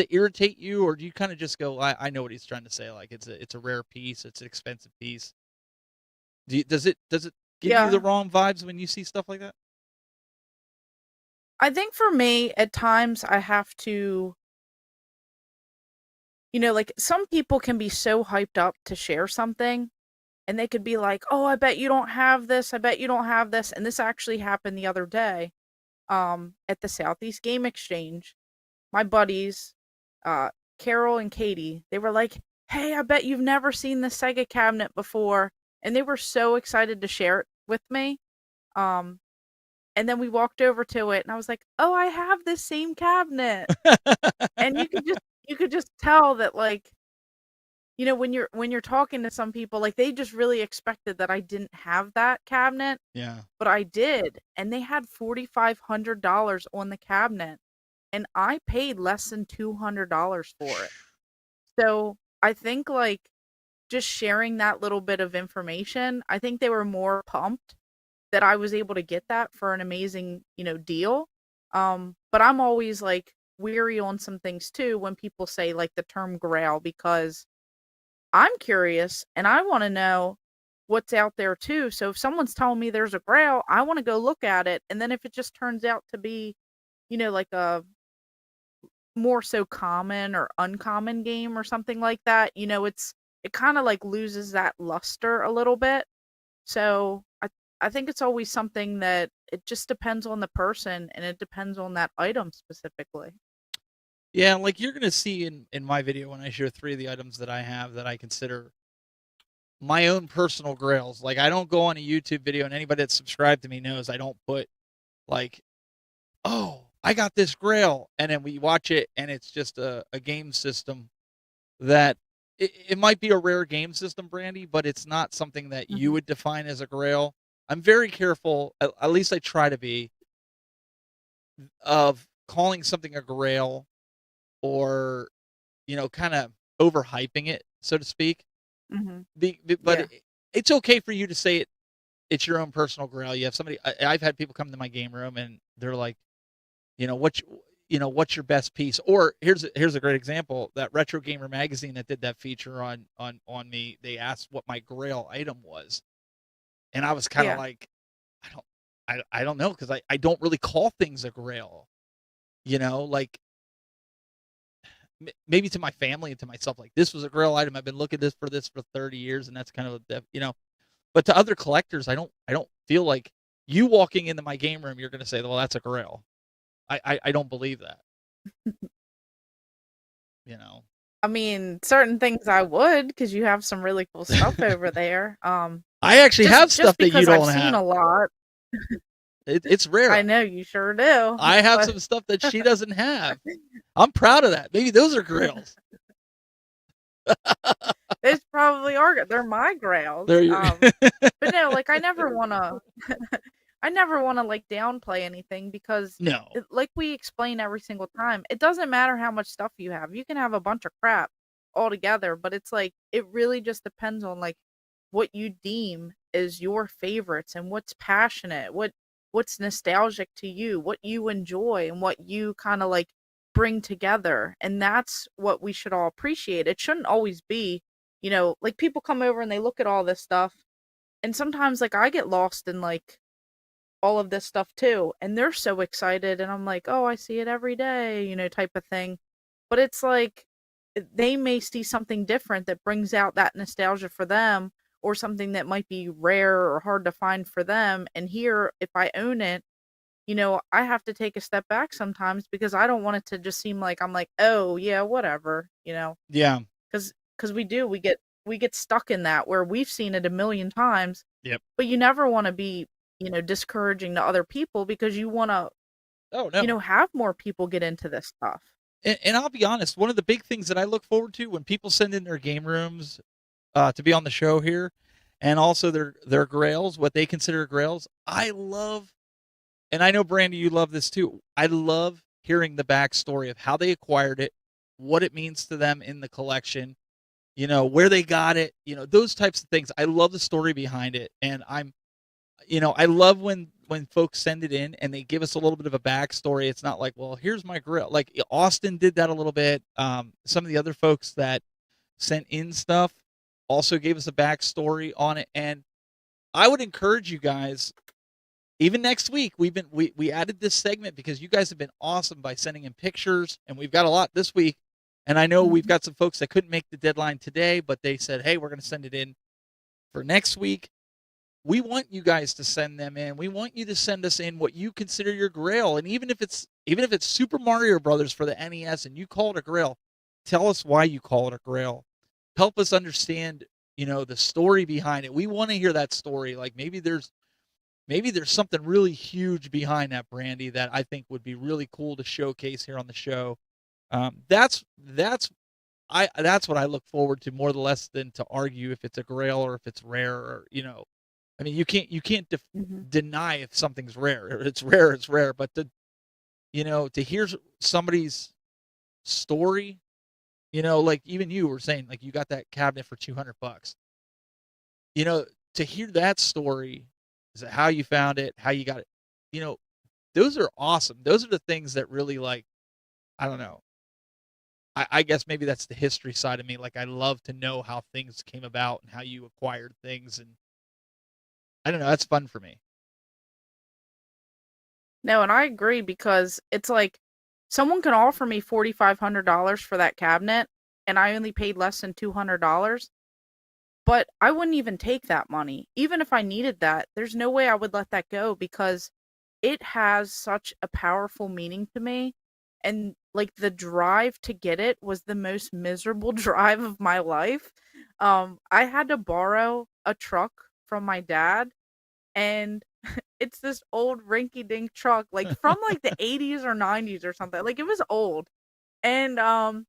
[SPEAKER 5] irritate you, or do you kind of just go, I know what he's trying to say, like it's a rare piece, it's an expensive piece? Does it give you the wrong vibes when you see stuff like that?
[SPEAKER 6] I think for me, at times I have to, like some people can be so hyped up to share something and they could be like, oh, I bet you don't have this. I bet you don't have this. And this actually happened the other day at the Southeast Game Exchange. My buddies, Carol and Katie, they were like, hey, I bet you've never seen the Sega cabinet before. And they were so excited to share it with me. And then we walked over to it and I was like, oh, I have this same cabinet. And you could just tell that, like, when you're talking to some people, like they just really expected that I didn't have that cabinet.
[SPEAKER 5] Yeah.
[SPEAKER 6] But I did. And they had $4,500 on the cabinet. And I paid less than $200 for it. So I think like just sharing that little bit of information, I think they were more pumped that I was able to get that for an amazing, deal. But I'm always like weary on some things too when people say like the term grail, because I'm curious and I want to know what's out there too. So if someone's telling me there's a grail, I want to go look at it. And then if it just turns out to be, like a more so common or uncommon game or something like that, it kind of like loses that luster a little bit. So I think it's always something that it just depends on the person and it depends on that item specifically.
[SPEAKER 5] Yeah, like you're gonna see in my video when I share 3 of the items that I have that I consider my own personal grails. Like I don't go on a YouTube video, and anybody that's subscribed to me knows I don't put like, oh, I got this grail, and then we watch it and it's just a game system that it might be a rare game system, Brandy, but it's not something that you would define as a grail. I'm very careful, at least I try to be, of calling something a grail or, kind of overhyping it, so to speak. But it's okay for you to say it's your own personal grail. You have somebody, I've had people come to my game room and they're like, what's your best piece? Or here's a great example. That Retro Gamer magazine that did that feature on me, they asked what my grail item was. And I was kind of like, I don't know, because I don't really call things a grail. Like maybe to my family and to myself, like this was a grail item. I've been looking for this for 30 years, and that's kind of But to other collectors, I don't feel like you walking into my game room, you're going to say, well, that's a grail. I don't believe that.
[SPEAKER 6] I mean, certain things I would, because you have some really cool stuff over there.
[SPEAKER 5] I actually have stuff that you don't have.
[SPEAKER 6] I've seen a lot.
[SPEAKER 5] It's rare.
[SPEAKER 6] I know, you sure do.
[SPEAKER 5] I have some stuff that she doesn't have. I'm proud of that. Maybe those are grails.
[SPEAKER 6] They probably are. They're my grails. But no, like I never want to like downplay anything, because like we explain every single time, it doesn't matter how much stuff you have. You can have a bunch of crap altogether, but it's like it really just depends on like what you deem as your favorites and what's passionate, what's nostalgic to you, what you enjoy, and what you kind of like bring together. And that's what we should all appreciate. It shouldn't always be, like people come over and they look at all this stuff, and sometimes like I get lost in like all of this stuff too, and they're so excited and I'm like, oh, I see it every day, type of thing. But it's like they may see something different that brings out that nostalgia for them, or something that might be rare or hard to find for them. And here, if I own it, I have to take a step back sometimes because I don't want it to just seem like I'm like, oh yeah, whatever,
[SPEAKER 5] Yeah.
[SPEAKER 6] because we get stuck in that where we've seen it a million times.
[SPEAKER 5] Yep.
[SPEAKER 6] But you never want to be, discouraging to other people because you want to,
[SPEAKER 5] Oh no.
[SPEAKER 6] have more people get into this stuff.
[SPEAKER 5] And I'll be honest, one of the big things that I look forward to when people send in their game rooms to be on the show here, and also their grails, what they consider grails, I love, and I know Brandy, you love this too. I love hearing the backstory of how they acquired it, what it means to them in the collection, where they got it, those types of things. I love the story behind it, and I love when folks send it in and they give us a little bit of a backstory. It's not like, well, here's my grill. Like Austin did that a little bit. Some of the other folks that sent in stuff also gave us a backstory on it. And I would encourage you guys, even next week, we added this segment because you guys have been awesome by sending in pictures, and we've got a lot this week. And I know we've got some folks that couldn't make the deadline today, but they said, hey, we're going to send it in for next week. We want you guys to send them in. We want you to send us in what you consider your grail. And even if it's Super Mario Brothers for the NES and you call it a grail, tell us why you call it a grail. Help us understand, the story behind it. We want to hear that story. Like maybe there's something really huge behind that, Brandy, that I think would be really cool to showcase here on the show. That's what I look forward to more or less than to argue if it's a grail or if it's rare or, I mean, you can't deny if something's rare. It's rare. But to hear somebody's story, like even you were saying, like you got that cabinet for $200. To hear that story, is it how you found it, how you got it? Those are awesome. Those are the things that really, like, I don't know. I guess maybe that's the history side of me. Like I love to know how things came about and how you acquired things, and I don't know. That's fun for me.
[SPEAKER 6] No, and I agree because it's like someone can offer me $4,500 for that cabinet, and I only paid less than $200. But I wouldn't even take that money. Even if I needed that, there's no way I would let that go because it has such a powerful meaning to me. And like the drive to get it was the most miserable drive of my life. I had to borrow a truck from my dad, and it's this old rinky-dink truck, like from like the 80s or 90s or something. Like it was old. And I'm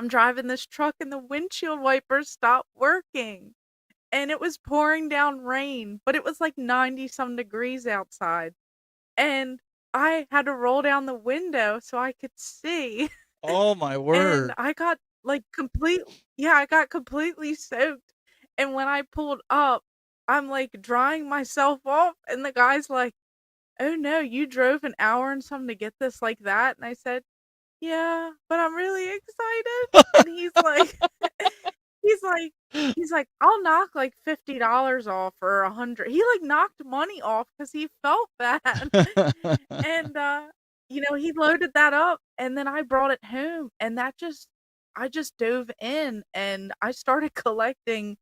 [SPEAKER 6] driving this truck and the windshield wipers stopped working. And it was pouring down rain, but it was like 90 some degrees outside. And I had to roll down the window so I could see.
[SPEAKER 5] Oh my
[SPEAKER 6] And
[SPEAKER 5] word.
[SPEAKER 6] I got like I got completely soaked. And when I pulled up, I'm like drying myself off, and the guy's like, "Oh no, you drove an hour and something to get this like that?" And I said, "Yeah, but I'm really excited." And he's like, he's like, he's like, "I'll knock like $50 off or 100." He like knocked money off because he felt bad. And he loaded that up, and then I brought it home, and I just dove in and I started collecting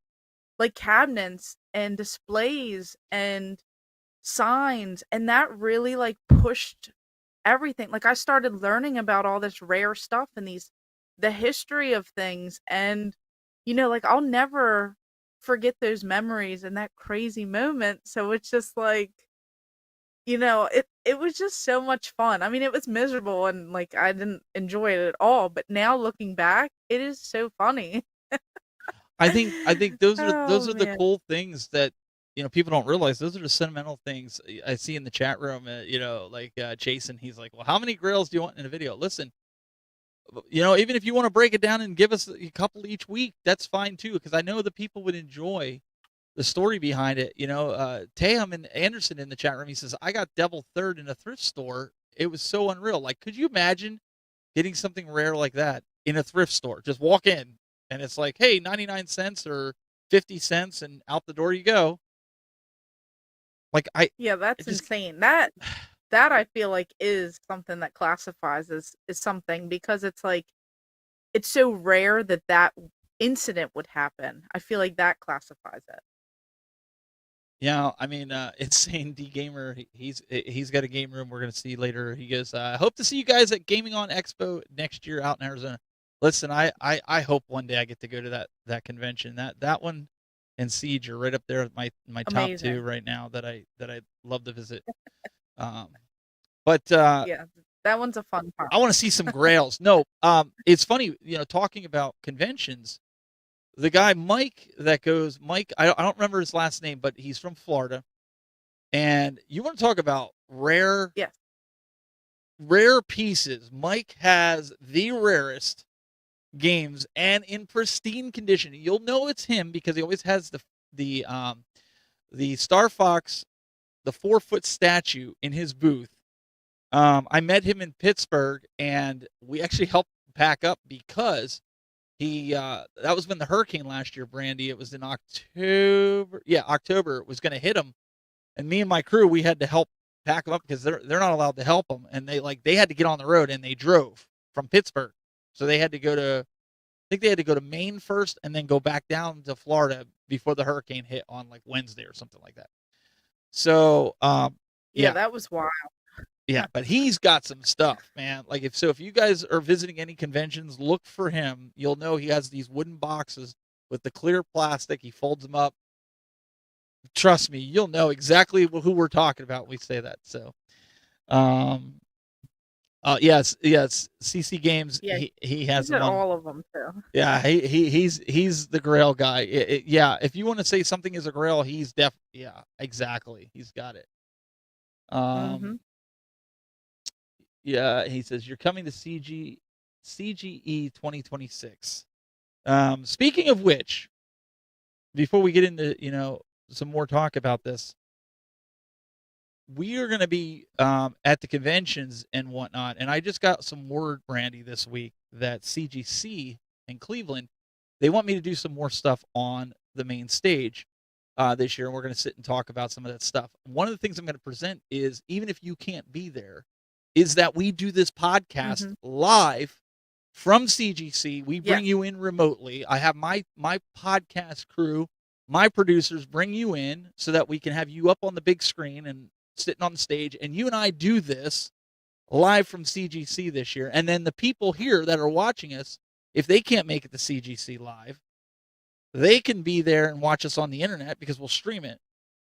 [SPEAKER 6] like cabinets and displays and signs, and that really like pushed everything. Like I started learning about all this rare stuff and the history of things, and like I'll never forget those memories and that crazy moment. So it's just like, it was just so much fun. I mean, it was miserable and like I didn't enjoy it at all, but now looking back, it is so funny.
[SPEAKER 5] I think those
[SPEAKER 6] Oh
[SPEAKER 5] are the
[SPEAKER 6] man.
[SPEAKER 5] cool things that people don't realize. Those are the sentimental things I see in the chat room. Like Jason, he's like, "Well, how many grails do you want in a video?" Listen, even if you want to break it down and give us a couple each week, that's fine too, because I know the people would enjoy the story behind it. Taham and Anderson in the chat room, he says, "I got Devil Third in a thrift store. It was so unreal. Like, could you imagine getting something rare like that in a thrift store? Just walk in and it's like, hey, 99 cents or 50 cents, and out the door you go." Like
[SPEAKER 6] Yeah,
[SPEAKER 5] it
[SPEAKER 6] that's
[SPEAKER 5] just
[SPEAKER 6] insane. That I feel like is something that classifies as something because it's like it's so rare that incident would happen. I feel like that classifies it.
[SPEAKER 5] Yeah, I mean, Insane D Gamer, he's got a game room we're gonna see later. He goes, I hope to see you guys at Gaming on Expo next year out in Arizona. Listen, I hope one day I get to go to that convention. That one and Siege are right up there with my top two
[SPEAKER 6] Amazing.
[SPEAKER 5] right now that I'd love to visit. But
[SPEAKER 6] Yeah, that one's a fun part.
[SPEAKER 5] I want to see some grails. No, it's funny, talking about conventions. The guy Mike, I don't remember his last name, but he's from Florida. And you want to talk about rare
[SPEAKER 6] Yes.
[SPEAKER 5] rare pieces. Mike has the rarest games and in pristine condition. You'll know it's him because he always has the Star Fox, the 4-foot statue in his booth. I met him in Pittsburgh, and we actually helped pack up because that was when the hurricane last year, Brandy. It was in October. Yeah, October. It was going to hit him, and me and my crew, we had to help pack them up because they're not allowed to help them, and they had to get on the road, and they drove from Pittsburgh, so they had to go to. I think they had to go to Maine first, and then go back down to Florida before the hurricane hit on like Wednesday or something like that. So,
[SPEAKER 6] Yeah, that was wild.
[SPEAKER 5] yeah, but he's got some stuff, man. Like if you guys are visiting any conventions, look for him. You'll know he has these wooden boxes with the clear plastic. He folds them up. Trust me, you'll know exactly who we're talking about when we say that. So, yes, CC Games.
[SPEAKER 6] Yeah,
[SPEAKER 5] he has
[SPEAKER 6] he's at
[SPEAKER 5] one.
[SPEAKER 6] all of them too.
[SPEAKER 5] Yeah, he's the grail guy. Yeah, if you want to say something is a grail, he's yeah, exactly. He's got it.
[SPEAKER 6] Mhm.
[SPEAKER 5] Yeah, he says you're coming to CGE 2026. Speaking of which, before we get into some more talk about this, we are going to be at the conventions and whatnot, and I just got some word, Brandy, this week that CGC in Cleveland, they want me to do some more stuff on the main stage this year, and we're going to sit and talk about some of that stuff. One of the things I'm going to present is, even if you can't be there, is that we do this podcast live from CGC. We bring you in remotely. I have my podcast crew, my producers bring you in so that we can have you up on the big screen and sitting on the stage, and you and I do this live from CGC this year. And then the people here that are watching us, if they can't make it to CGC live, they can be there and watch us on the internet because we'll stream it.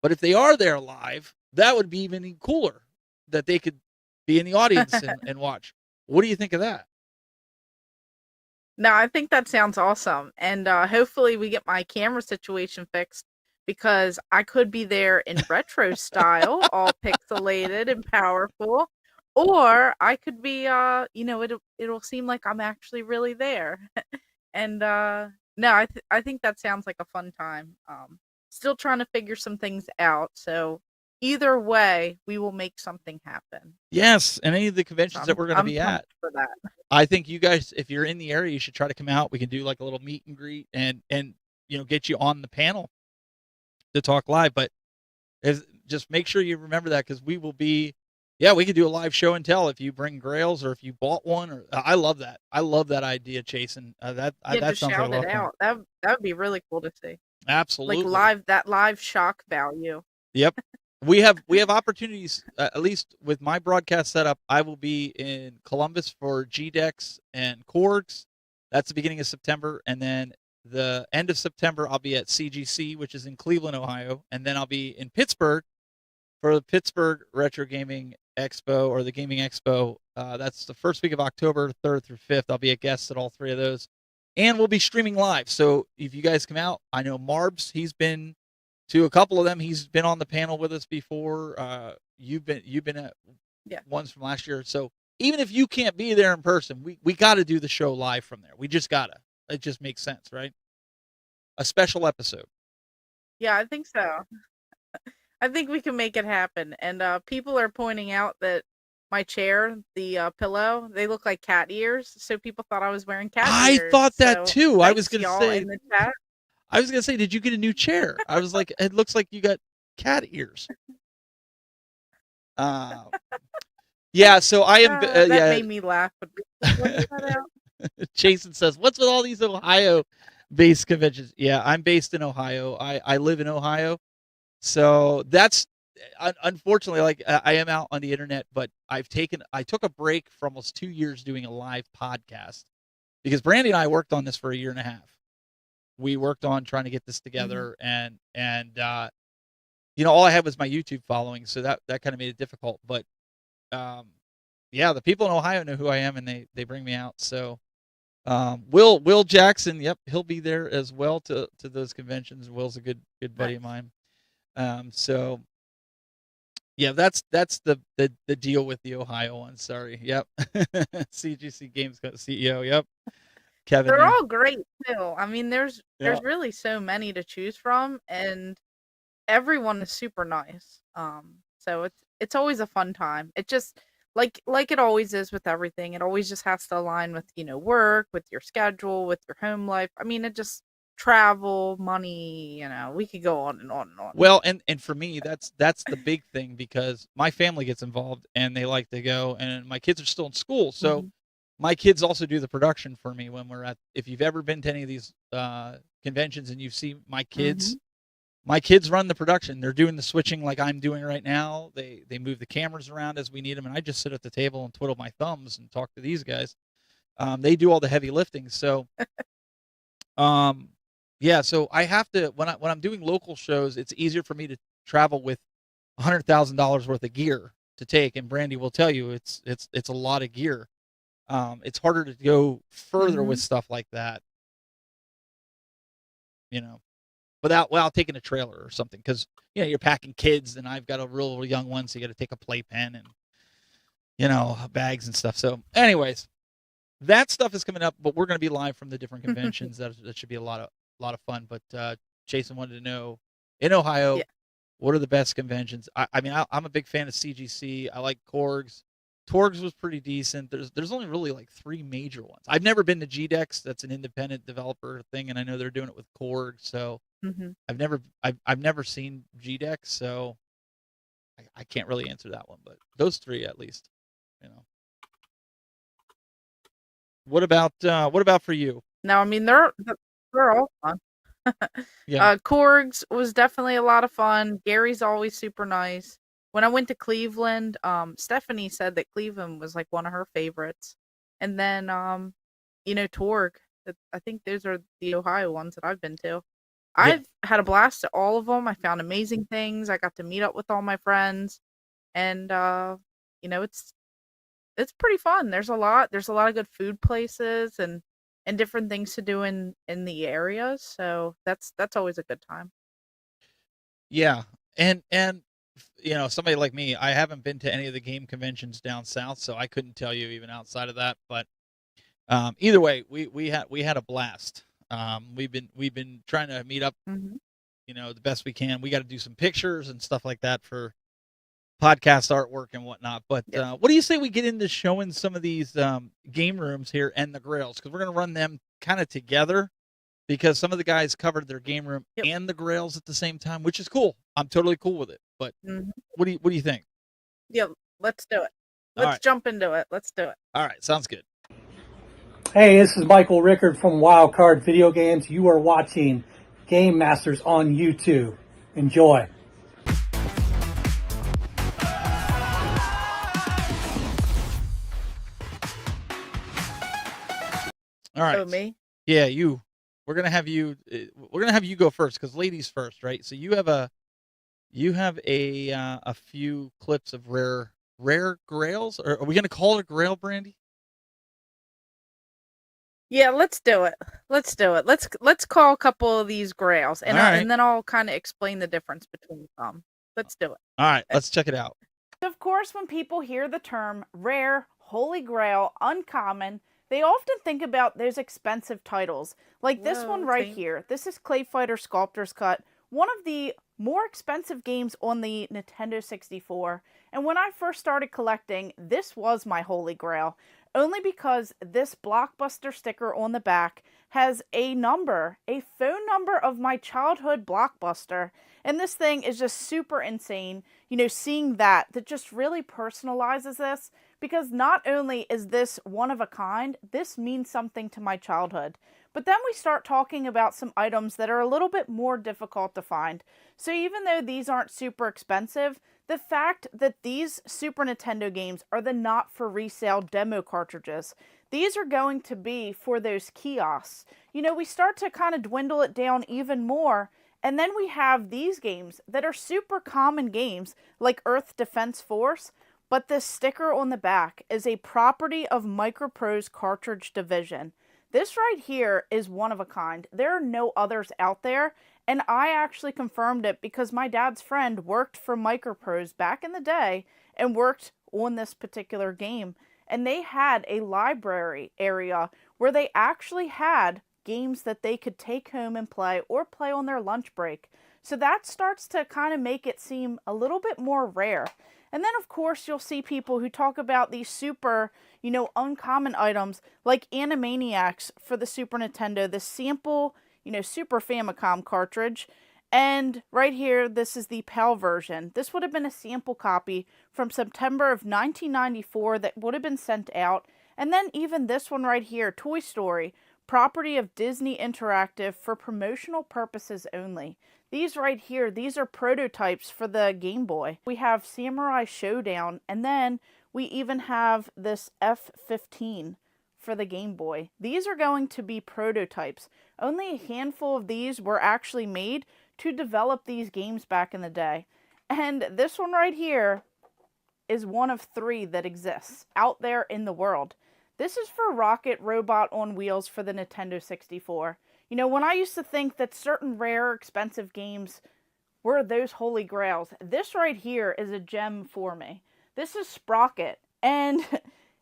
[SPEAKER 5] But if they are there live, that would be even cooler, that they could be in the audience and watch. What do you think of that?
[SPEAKER 6] No, I think that sounds awesome. And hopefully we get my camera situation fixed, because I could be there in retro style, all pixelated and powerful, or I could be it'll seem like I'm actually really there. And no, I think that sounds like a fun time. Still trying to figure some things out, so either way, we will make something happen.
[SPEAKER 5] Yes, and any of the conventions that we're going to be at.
[SPEAKER 6] For that.
[SPEAKER 5] I think you guys, if you're in the area, you should try to come out. We can do like a little meet and greet and get you on the panel to talk live. But just make sure you remember that, because we will be, we could do a live show and tell if you bring grails or if you bought one. Or I love that. I love that idea, Chasen. That
[SPEAKER 6] just
[SPEAKER 5] sounds
[SPEAKER 6] shout
[SPEAKER 5] like
[SPEAKER 6] it out. That would be really cool to see.
[SPEAKER 5] Absolutely.
[SPEAKER 6] Like live shock value.
[SPEAKER 5] Yep. We have opportunities, at least with my broadcast setup. I will be in Columbus for GDEX and Korgs. That's the beginning of September. And then the end of September, I'll be at CGC, which is in Cleveland, Ohio. And then I'll be in Pittsburgh for the Pittsburgh Retro Gaming Expo, or the Gaming Expo. That's the first week of October, 3rd through 5th. I'll be a guest at all three of those. And we'll be streaming live. So if you guys come out, I know Marbs, he's been to a couple of them. He's been on the panel with us before. You've been at ones from last year. So even if you can't be there in person, we got to do the show live from there. We just gotta. It just makes sense, right? A special episode.
[SPEAKER 6] Yeah, I think so. I think we can make it happen. And people are pointing out that my chair, the pillow, they look like cat ears. So people thought I was wearing cat ears.
[SPEAKER 5] I thought that too. I was
[SPEAKER 6] going
[SPEAKER 5] gonna
[SPEAKER 6] to
[SPEAKER 5] say
[SPEAKER 6] in the chat.
[SPEAKER 5] I was gonna say, did you get a new chair? I was like, it looks like you got cat ears. Yeah. So I am.
[SPEAKER 6] That made me laugh.
[SPEAKER 5] Jason says, "What's with all these Ohio base conventions. Yeah, I'm based in Ohio. I live in Ohio, so that's unfortunately, like, I am out on the internet, but I took a break for almost 2 years doing a live podcast because Brandy and I worked on this for a year and a half. We worked on trying to get this together, and all I had was my YouTube following, so that kind of made it difficult. But yeah, the people in Ohio know who I am, and they bring me out. So Will Jackson, yep, he'll be there as well to those conventions. Will's a good buddy of mine. So yeah, that's the deal with the Ohio one. Sorry. Yep. CGC Games CEO. Yep. Kevin.
[SPEAKER 6] They're
[SPEAKER 5] Yeah.
[SPEAKER 6] all great too. I mean, there's really so many to choose from, and everyone is super nice. So it's always a fun time. It just like it always is with everything. It always just has to align with work, with your schedule, with your home life. I mean, it just travel, money. We could go on and on and on.
[SPEAKER 5] Well, and for me, that's the big thing because my family gets involved and they like to go, and my kids are still in school, so my kids also do the production for me when we're at. If you've ever been to any of these conventions and you see my kids. My kids run the production. They're doing the switching like I'm doing right now. They move the cameras around as we need them, and I just sit at the table and twiddle my thumbs and talk to these guys. They do all the heavy lifting. So, yeah. So I have to when I'm doing local shows, it's easier for me to travel with $100,000 worth of gear to take. And Brandy will tell you it's a lot of gear. It's harder to go further with stuff like that. Without taking a trailer or something, because you're packing kids, and I've got a real young one, so you got to take a playpen and bags and stuff. So, anyways, that stuff is coming up, but we're going to be live from the different conventions. That should be a lot of fun. But Jason wanted to know in Ohio, what are the best conventions? I mean, I'm a big fan of CGC. I like Korg's. Torgs was pretty decent. There's only really like 3 major ones. I've never been to GDEX. That's an independent developer thing, and I know they're doing it with Korg. So I've never seen GDEX, so I can't really answer that one. But those 3 at least, What about for you?
[SPEAKER 6] No, I mean they're all fun.
[SPEAKER 5] Yeah.
[SPEAKER 6] Korg's was definitely a lot of fun. Gary's always super nice. When I went to Cleveland, Stephanie said that Cleveland was like one of her favorites. And then, Torg. I think those are the Ohio ones that I've been to. I've had a blast at all of them. I found amazing things. I got to meet up with all my friends, and it's pretty fun. There's a lot of good food places and different things to do in the areas. So that's always a good time.
[SPEAKER 5] Yeah, and somebody like me, I haven't been to any of the game conventions down south, so I couldn't tell you even outside of that. But either way, we had a blast. We've been trying to meet up, the best we can. We got to do some pictures and stuff like that for podcast artwork and whatnot. But what do you say we get into showing some of these game rooms here and the grails? Because we're going to run them kind of together, because some of the guys covered their game room and the grails at the same time, which is cool. I'm totally cool with it. But what do you think?
[SPEAKER 6] Yeah, let's do it. Let's jump into it. Let's do it.
[SPEAKER 5] All right, sounds good.
[SPEAKER 7] Hey, this is Michael Rickard from Wildcard Video Games. You are watching Game Masters on YouTube. Enjoy.
[SPEAKER 5] All right.
[SPEAKER 6] Oh, me?
[SPEAKER 5] Yeah, you. We're gonna have you go first, because ladies first, right? So you have a few clips of rare grails, or are we gonna call it a grail, Brandy?
[SPEAKER 6] Yeah, let's do it. Let's call a couple of these grails, and and then I'll kind of explain the difference between them. Let's do it.
[SPEAKER 5] All right, let's check it out.
[SPEAKER 6] Of course, when people hear the term rare, holy grail, uncommon, they often think about those expensive titles. Like this one right here. This is Clay Fighter Sculptor's Cut, one of the more expensive games on the Nintendo 64. And when I first started collecting, this was my holy grail. Only because this Blockbuster sticker on the back has a phone number of my childhood Blockbuster. And this thing is just super insane. Seeing that just really personalizes this, because not only is this one of a kind, this means something to my childhood. But then we start talking about some items that are a little bit more difficult to find. So even though these aren't super expensive, the fact that these Super Nintendo games are the not for resale demo cartridges, these are going to be for those kiosks. You know, we start to kind of dwindle it down even more. And then we have these games that are super common games like Earth Defense Force, but this sticker on the back is a property of Microprose Cartridge Division. This right here is one of a kind. There are no others out there, and I actually confirmed it because my dad's friend worked for Microprose back in the day and worked on this particular game. And they had a library area where they actually had games that they could take home and play or play on their lunch break. So that starts to kind of make it seem a little bit more rare. And then, of course, you'll see people who talk about these super, uncommon items like Animaniacs for the Super Nintendo, the sample, Super Famicom cartridge. And right here, this is the PAL version. This would have been a sample copy from September of 1994 that would have been sent out. And then even this one right here, Toy Story, property of Disney Interactive for promotional purposes only. These right here, these are prototypes for the Game Boy. We have Samurai Showdown, and then we even have this F-15 for the Game Boy. These are going to be prototypes. Only a handful of these were actually made to develop these games back in the day. And this one right here is one of 3 that exists out there in the world. This is for Rocket Robot on Wheels for the Nintendo 64. You know, when I used to think that certain rare, expensive games were those holy grails, this right here is a gem for me. This is Sprocket, and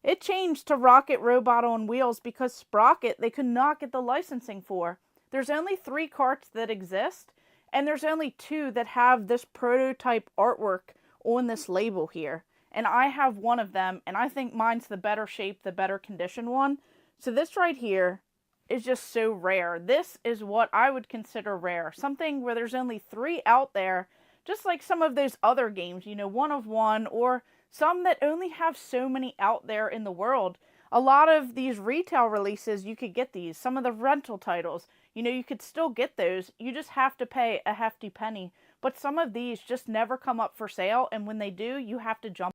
[SPEAKER 6] it changed to Rocket Robot on Wheels because Sprocket, they could not get the licensing for. There's only 3 carts that exist, and there's only 2 that have this prototype artwork on this label here. And I have one of them, and I think mine's the better shape, the better condition one. So this right here is just so rare. This is what I would consider rare. Something where there's only 3 out there, just like some of those other games, one of one, or some that only have so many out there in the world. A lot of these retail releases, you could get these. Some of the rental titles, you could still get those. You just have to pay a hefty penny. But some of these just never come up for sale, and when they do, you have to jump.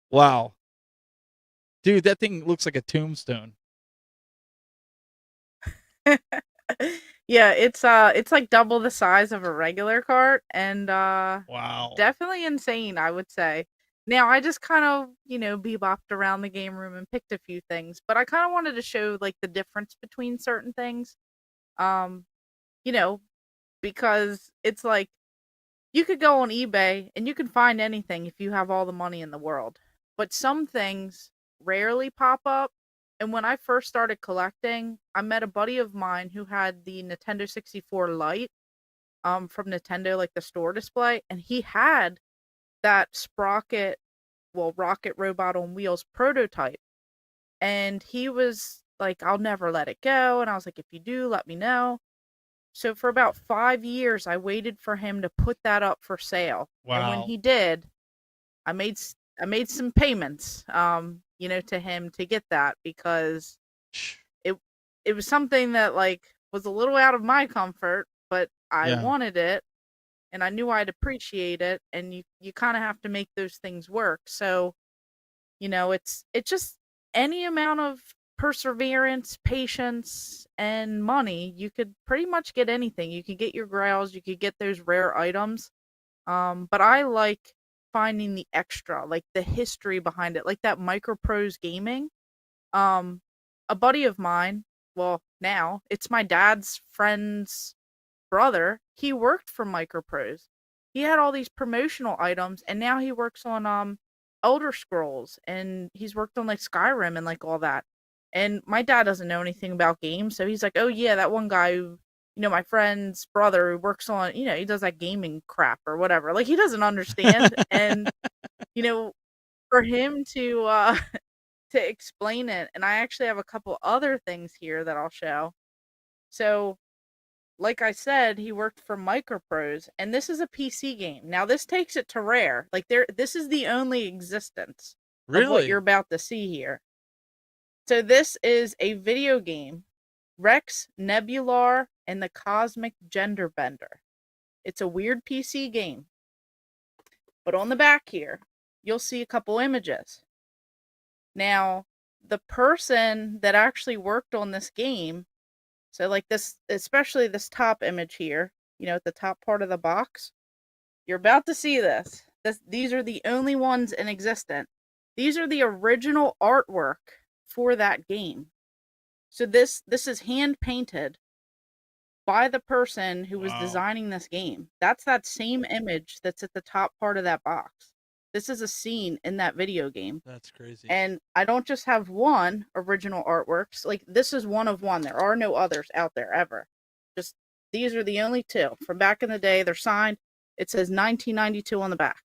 [SPEAKER 5] Wow. Dude, that thing looks like a tombstone.
[SPEAKER 6] Yeah, it's like double the size of a regular cart, and
[SPEAKER 5] Wow.
[SPEAKER 6] definitely insane, I would say. Now, I just kind of, bebopped around the game room and picked a few things, but I kind of wanted to show like the difference between certain things. Um, you know, because it's like you could go on eBay and you can find anything if you have all the money in the world. But some things rarely pop up. And when I first started collecting, I met a buddy of mine who had the Nintendo 64 Lite from Nintendo, like the store display, and he had that Sprocket, Rocket Robot on Wheels prototype. And he was like, I'll never let it go. And I was like, if you do, let me know. So for about 5 years, I waited for him to put that up for sale. And when
[SPEAKER 5] Wow.
[SPEAKER 6] he did, I made some payments, to him to get that because it was something that like was a little out of my comfort, but I
[SPEAKER 5] Yeah.
[SPEAKER 6] wanted it and I knew I'd appreciate it. And you kind of have to make those things work. So, it's just any amount of perseverance, patience, and money, you could pretty much get anything. You could get your grails, you could get those rare items. But I like finding the extra, like the history behind it, like that Microprose gaming. A buddy of mine, now it's my dad's friend's brother. He worked for Microprose. He had all these promotional items, and now he works on Elder Scrolls, and he's worked on like Skyrim and like all that. And my dad doesn't know anything about games, so he's like, "Oh yeah, that one guy who, my friend's brother who works on, he does that gaming crap or whatever." Like he doesn't understand, and for him to to explain it, and I actually have a couple other things here that I'll show. So, like I said, he worked for Microprose, and this is a PC game. Now, this takes it to rare. Like this is the only existence of what
[SPEAKER 5] Really?
[SPEAKER 6] you're about to see here. So this is a video game Rex Nebular and the Cosmic Gender Bender. It's a weird PC game. But on the back here, you'll see a couple images. Now, the person that actually worked on this game, so like this, especially this top image here, at the top part of the box, you're about to see this. These are the only ones in existence. These are the original artwork for that game. So this is hand painted by the person who was designing this game. That's that same image that's at the top part of that box. This is a scene in that video game.
[SPEAKER 5] That's crazy.
[SPEAKER 6] And I don't just have one original artworks. Like, this is one of one. There are no others out there ever. Just these are the only two from back in the day. They're signed. It says 1992 on the back.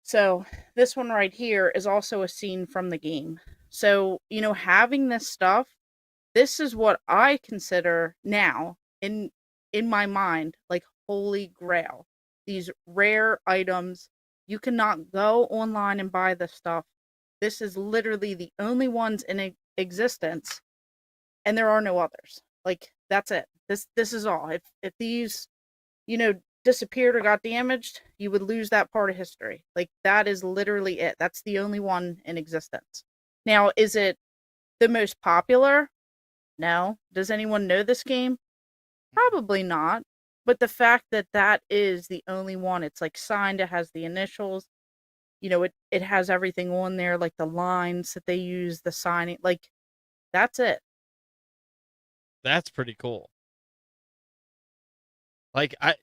[SPEAKER 6] So this one right here is also a scene from the game. So, having this stuff, this is what I consider now in my mind like holy grail. These rare items. You cannot go online and buy this stuff. This is literally the only ones in existence, and there are no others. Like, that's it. This is all. If these, disappeared or got damaged, you would lose that part of history. Like, that is literally it. That's the only one in existence. Now, is it the most popular? No. Does anyone know this game? Probably not. But the fact that that is the only one, it's like signed, it has the initials, it has everything on there, like the lines that they use, the signing, like, that's it.
[SPEAKER 5] That's pretty cool. Like, I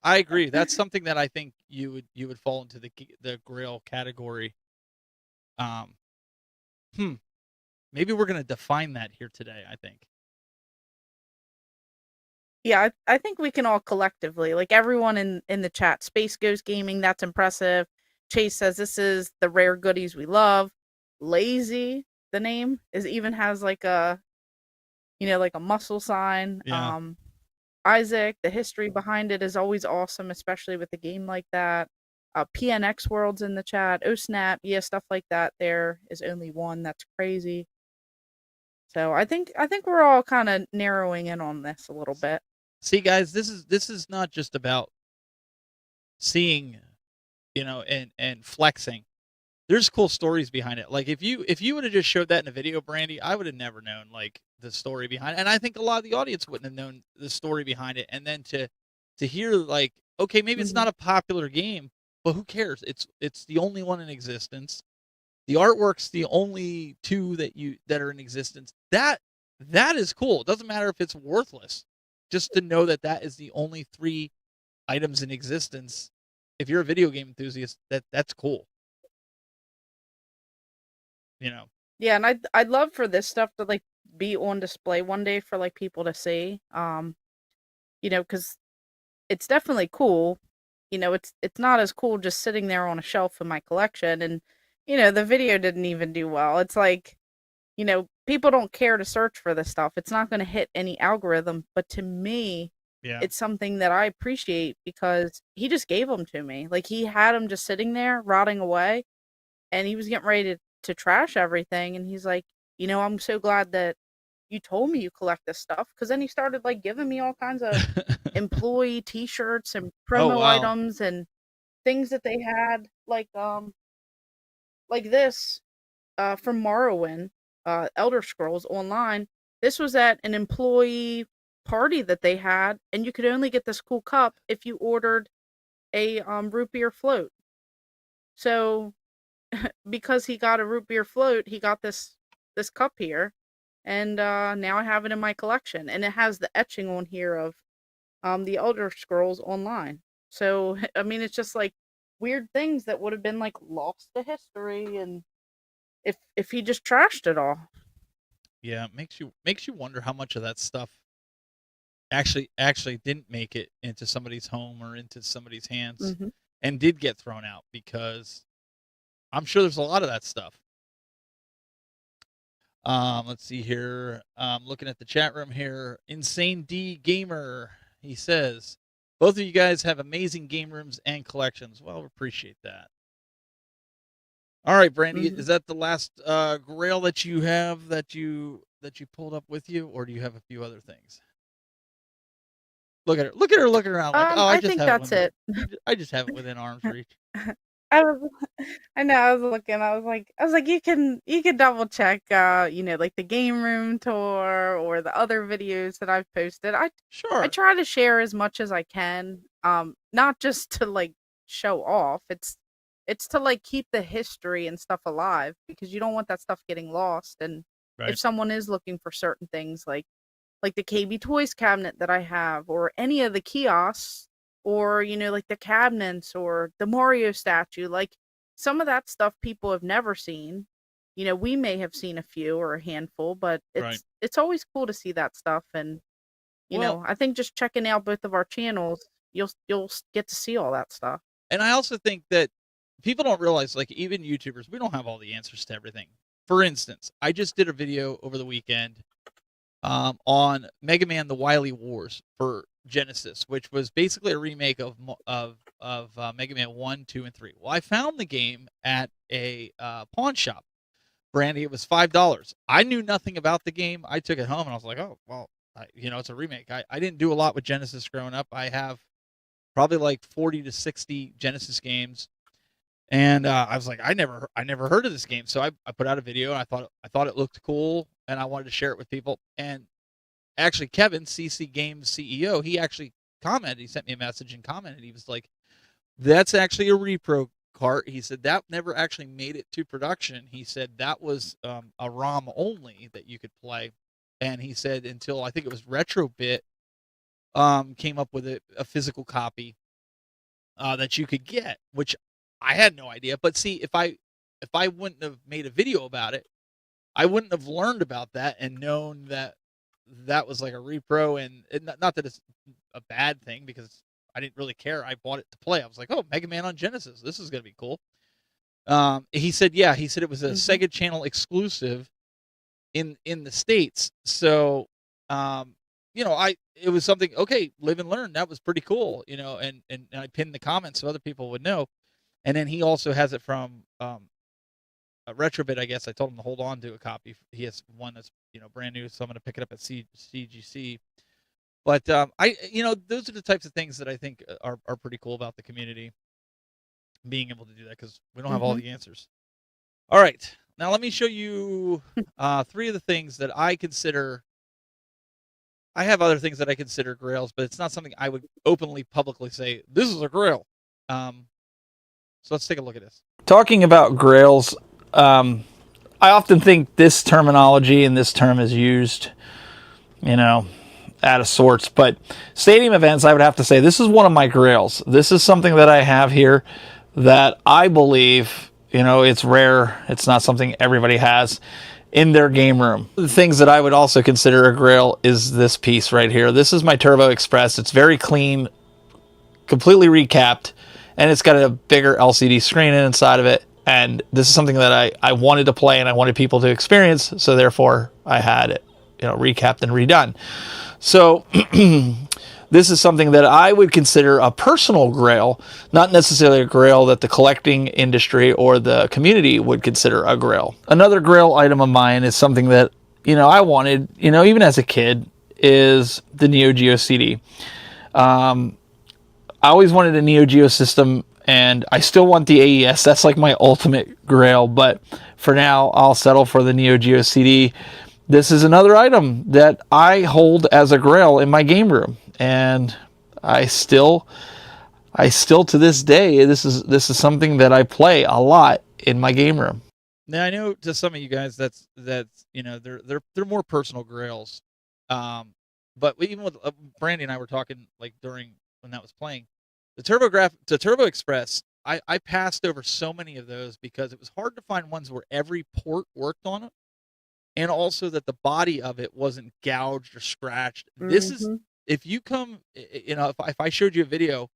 [SPEAKER 5] agree. That's something that I think you would fall into the grail category. Maybe we're gonna define that here today, I think.
[SPEAKER 6] Yeah, I think we can all collectively, like everyone in the chat, Space Ghost Gaming, that's impressive. Chase says this is the rare goodies we love. Lazy, the name, even has like a, like a muscle sign.
[SPEAKER 5] Yeah.
[SPEAKER 6] Isaac, the history behind it is always awesome, especially with a game like that. PNX World's in the chat. Oh snap, yeah, stuff like that. There is only one. That's crazy. So I think we're all kind of narrowing in on this a little bit.
[SPEAKER 5] See, guys, this is not just about seeing, and flexing. There's cool stories behind it. Like, if you would have just showed that in a video, Brandy, I would have never known like the story behind it. And I think a lot of the audience wouldn't have known the story behind it. And then to hear, like, okay, maybe it's not a popular game, but who cares? It's the only one in existence. The artwork's the only two that are in existence. That is cool. It doesn't matter if it's worthless. Just to know that is the only 3 items in existence. If you're a video game enthusiast, that's cool.
[SPEAKER 6] Yeah, and I'd love for this stuff to like be on display one day for like people to see. Because it's definitely cool. It's not as cool just sitting there on a shelf in my collection, and the video didn't even do well. It's like, people don't care to search for this stuff. It's not going to hit any algorithm, but to me, it's something that I appreciate because he just gave them to me. Like, he had them just sitting there rotting away, and he was getting ready to trash everything, and he's like, I'm so glad that you told me you collect this stuff, because then he started like giving me all kinds of employee t-shirts and promo items and things that they had, like this from Morrowind, Elder Scrolls Online. This was at an employee party that they had, and you could only get this cool cup if you ordered a root beer float. So because he got a root beer float, he got this cup here, and now I have it in my collection, and it has the etching on here of the Elder Scrolls Online. So I mean, it's just like weird things that would have been like lost to history, and if he just trashed it all.
[SPEAKER 5] Yeah, it makes you wonder how much of that stuff actually didn't make it into somebody's home or into somebody's hands and did get thrown out, because I'm sure there's a lot of that stuff. Let's see here. Looking at the chat room here. Insane D Gamer, he says, both of you guys have amazing game rooms and collections. Well, we appreciate that. All right, Brandy, is that the last grail that you have that you that you pulled up with you, or do you have a few other things? Look at her looking around like, oh,
[SPEAKER 6] I think that's it.
[SPEAKER 5] I just have it within arm's reach.
[SPEAKER 6] I was, I know. I was looking. I was like, you can double check, like the game room tour or the other videos that I've posted. I
[SPEAKER 5] Sure.
[SPEAKER 6] try to share as much as I can. Not just to like show off. It's to like keep the history and stuff alive because you don't want that stuff getting lost. And
[SPEAKER 5] Right.
[SPEAKER 6] if someone is looking for certain things like the KB Toys cabinet that I have, or any of the kiosks, or like the cabinets or the Mario statue, like some of that stuff people have never seen. We may have seen a few or a handful, but
[SPEAKER 5] Right.
[SPEAKER 6] it's always cool to see that stuff. And
[SPEAKER 5] Well,
[SPEAKER 6] I think just checking out both of our channels, you'll get to see all that stuff.
[SPEAKER 5] and I also think that people don't realize, like, even YouTubers, we don't have all the answers to everything. For instance, I just did a video over the weekend on Mega Man: The Wily Wars for Genesis, which was basically a remake of Mega Man 1, 2, and 3. Well, I found the game at a pawn shop. Brandy, it was $5. I knew nothing about the game. I took it home and I was like, oh, well, it's a remake. I didn't do a lot with Genesis growing up. I have probably like 40 to 60 Genesis games. And I was like, I never heard of this game. So I put out a video and I thought it looked cool and I wanted to share it with people. And actually Kevin, CC Games CEO, he actually commented, he sent me a message and commented. He was like, that's actually a repro cart. He said that never actually made it to production. He said that was a ROM only that you could play. And he said until I think it was Retrobit came up with a physical copy that you could get, which I had no idea. But see, if I wouldn't have made a video about it, I wouldn't have learned about that and known that that was like a repro. And not that it's a bad thing because I didn't really care. I bought it to play. I was like, oh, Mega Man on Genesis. This is going to be cool. He said it was a Sega Channel exclusive in the States. So, it was something, okay, live and learn. That was pretty cool, and I pinned the comments so other people would know. And then he also has it from a Retrobit, I guess. I told him to hold on to a copy. He has one that's, brand new, so I'm going to pick it up at CGC. But those are the types of things that I think are pretty cool about the community being able to do that because we don't have all the answers. All right, now let me show you 3 of the things that I consider. I have other things that I consider grails, but it's not something I would openly, publicly say this is a grail. So let's take a look at this.
[SPEAKER 8] Talking about grails, I often think this terminology and this term is used, out of sorts. But stadium events, I would have to say, this is one of my grails. This is something that I have here that I believe, it's rare. It's not something everybody has in their game room. The things that I would also consider a grail is this piece right here. This is my Turbo Express. It's very clean, completely recapped, and it's got a bigger LCD screen inside of it. And this is something that I wanted to play and I wanted people to experience, so therefore I had it, recapped and redone. So this is something that I would consider a personal grail, not necessarily a grail that the collecting industry or the community would consider a grail. Another grail item of mine is something that, I wanted, even as a kid, is the Neo Geo CD. I always wanted a Neo Geo system, and I still want the AES. That's like my ultimate grail, but for now, I'll settle for the Neo Geo CD. This is another item that I hold as a grail in my game room, and I still to this day, this is something that I play a lot in my game room.
[SPEAKER 5] Now I know to some of you guys that's they're more personal grails, but even with Brandy and I were talking like during when that was playing, the Turbo Express. I passed over so many of those because it was hard to find ones where every port worked on it. And also that the body of it wasn't gouged or scratched. This is, if you come, if I showed you a video,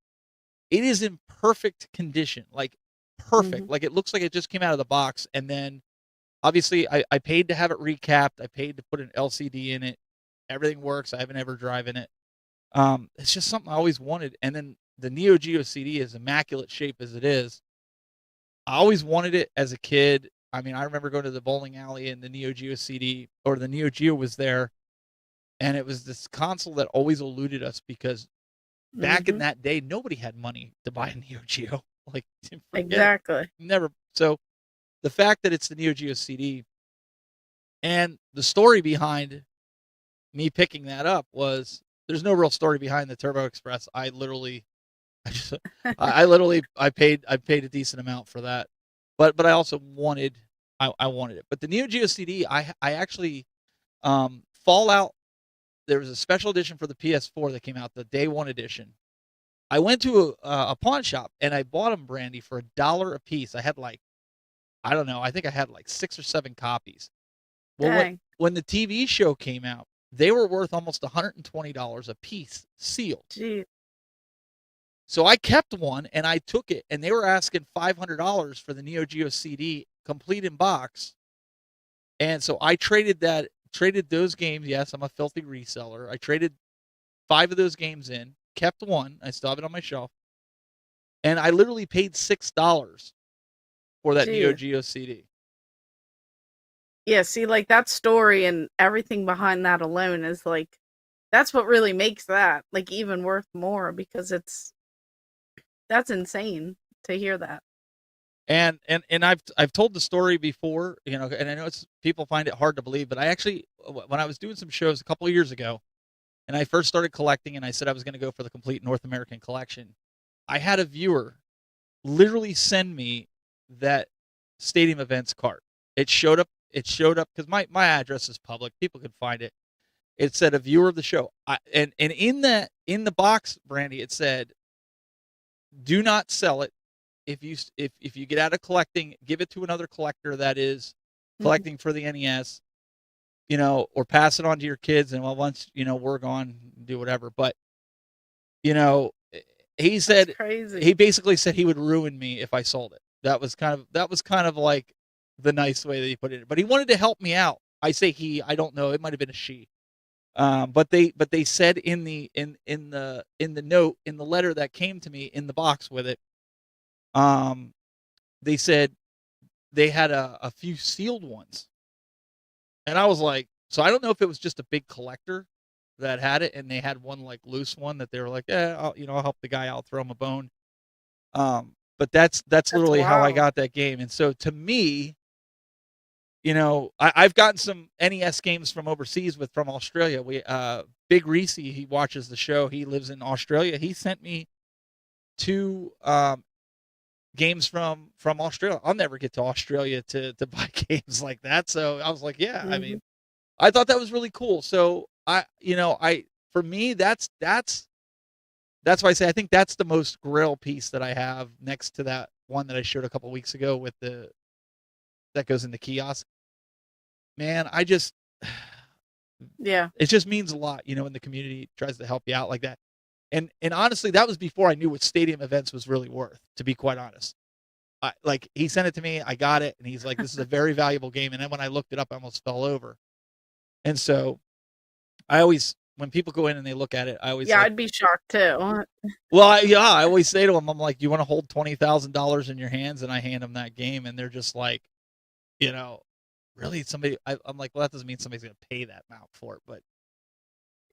[SPEAKER 5] it is in perfect condition, like perfect. Like it looks like it just came out of the box. And then obviously I paid to have it recapped. I paid to put an LCD in it. Everything works. I haven't ever driven it. It's just something I always wanted. And then the Neo Geo CD, as immaculate shape as it is, I always wanted it as a kid. I mean, I remember going to the bowling alley and the Neo Geo CD, or the Neo Geo was there, and it was this console that always eluded us because back in
[SPEAKER 6] Mhm.
[SPEAKER 5] that day, nobody had money to buy a Neo Geo. Like, forget it.
[SPEAKER 6] Exactly.
[SPEAKER 5] Never. So the fact that it's the Neo Geo CD and the story behind me picking that up was there's no real story behind the Turbo Express. I literally, I just, I paid a decent amount for that, but I also wanted, I wanted it. But the Neo Geo CD, I actually, Fallout. There was a special edition for the PS4 that came out, the Day One edition. I went to a pawn shop and I bought them, Brandy, for $1 a piece. I had like, I don't know, I think I had like 6 or 7 copies. Well,
[SPEAKER 6] Dang.
[SPEAKER 5] when the TV show came out, they were worth almost $120 a piece, sealed.
[SPEAKER 6] Gee.
[SPEAKER 5] So I kept one and I took it, and they were asking $500 for the Neo Geo CD, complete in box. And so I traded those games. Yes, I'm a filthy reseller. I traded 5 of those games in, kept one. I still have it on my shelf. And I literally paid $6 for that Neo
[SPEAKER 6] Gee.
[SPEAKER 5] Geo CD.
[SPEAKER 6] Yeah, see, like that story and everything behind that alone is like, that's what really makes that like even worth more, because that's insane to hear that.
[SPEAKER 5] And I've told the story before, and I know people find it hard to believe, but I actually, when I was doing some shows a couple of years ago, and I first started collecting, and I said I was going to go for the complete North American collection, I had a viewer literally send me that Stadium Events card. It showed up because my address is public. People could find it. It said a viewer of the show. And in the box, Brandy, it said, do not sell it. If you get out of collecting, give it to another collector that is collecting for the NES, or pass it on to your kids. And once, we're gone, do whatever. But, he said,
[SPEAKER 6] That's crazy.
[SPEAKER 5] he basically said he would ruin me if I sold it. That was kind of like the nice way that he put it. But he wanted to help me out. I say he, I don't know. It might've been a she. But they said in the note, in the letter that came to me in the box with it, they said they had a few sealed ones. And I was like, so I don't know if it was just a big collector that had it, and they had one like loose one that they were like, I'll help the guy out, throw him a bone. But that's literally how I
[SPEAKER 6] wild.
[SPEAKER 5] got that game. And so to me, I've gotten some NES games from overseas from Australia. Big Reese, he watches the show. He lives in Australia. He sent me 2 games from Australia. I'll never get to Australia to buy games like that. So I was like, yeah, I mean, I thought that was really cool. So for me, that's why I say I think that's the most grail piece that I have, next to that one that I showed a couple weeks ago with that goes in the kiosk. Man,
[SPEAKER 6] Yeah.
[SPEAKER 5] it just means a lot, in the community tries to help you out like that. And honestly, that was before I knew what Stadium Events was really worth, to be quite honest. Like, he sent it to me, I got it, and he's like, this is a very valuable game. And then when I looked it up, I almost fell over. And so when people go in and they look at it, I always
[SPEAKER 6] I'd be shocked too.
[SPEAKER 5] well, I always say to them, I'm like, you want to hold $20,000 in your hands? And I hand them that game, and they're just like, really, somebody? I'm like, well, that doesn't mean somebody's going to pay that amount for it, but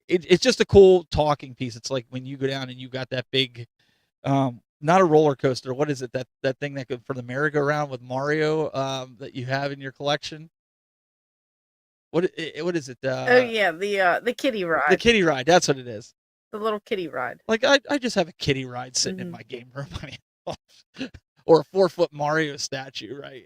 [SPEAKER 5] it's just a cool talking piece. It's like when you go down and you got that big, not a roller coaster. What is it? That thing that goes for the merry-go-round with Mario, that you have in your collection. What is it?
[SPEAKER 6] Oh yeah, the kiddie ride.
[SPEAKER 5] The kiddie ride. That's what it is.
[SPEAKER 6] The little kiddie ride.
[SPEAKER 5] Like, I just have a kiddie ride sitting in my game room. I mean, or a 4-foot Mario statue, right?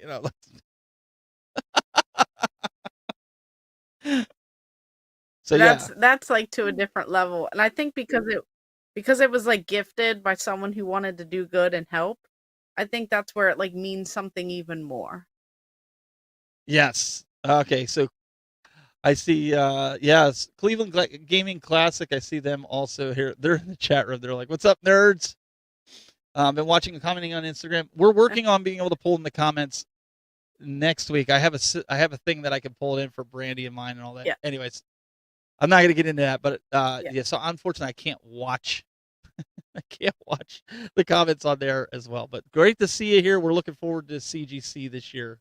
[SPEAKER 5] So
[SPEAKER 6] that's like to a different level. And I think because it was like gifted by someone who wanted to do good and help, I think that's where it like means something even more.
[SPEAKER 5] Yes. Okay, so I see yes, Cleveland Gaming Classic. I see them also here. They're in the chat room. They're like, "What's up, nerds?" Been watching and commenting on Instagram. We're working on being able to pull in the comments next week. I have a thing that I can pull it in for Brandy and mine and all that.
[SPEAKER 6] Yeah.
[SPEAKER 5] Anyways, I'm not going to get into that, but yeah. So unfortunately, I can't watch. I can't watch the comments on there as well. But great to see you here. We're looking forward to CGC this year.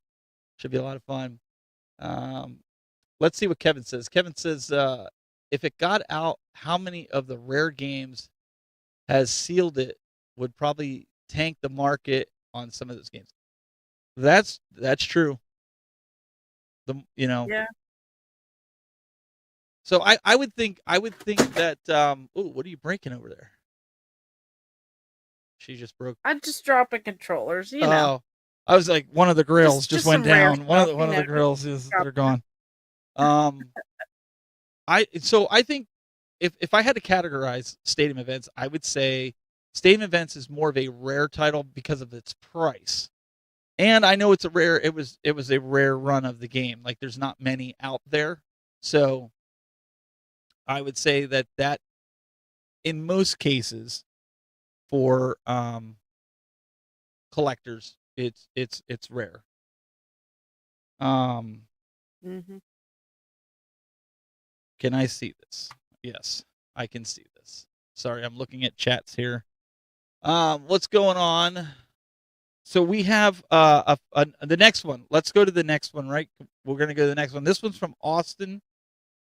[SPEAKER 5] Should be a lot of fun. Let's see what Kevin says. Kevin says, if it got out, how many of the rare games has sealed it would probably tank the market on some of those games. That's true.
[SPEAKER 6] Yeah.
[SPEAKER 5] So I would think that what are you breaking over there? She just broke.
[SPEAKER 6] I'm just dropping controllers, you know.
[SPEAKER 5] Oh, I was like, one of the grails just went
[SPEAKER 6] some rare
[SPEAKER 5] down. One
[SPEAKER 6] stuff,
[SPEAKER 5] of the grails they're gone. I think if I had to categorize Stadium Events, I would say Stadium Events is more of a rare title because of its price. And I know it was a rare run of the game. Like there's not many out there. So I would say that in most cases for collectors, it's rare.
[SPEAKER 6] Mm-hmm.
[SPEAKER 5] Can I see this? Yes, I can see this. Sorry, I'm looking at chats here. What's going on? So we have the next one. Let's go to the next one, right? We're going to go to the next one. This one's from Austin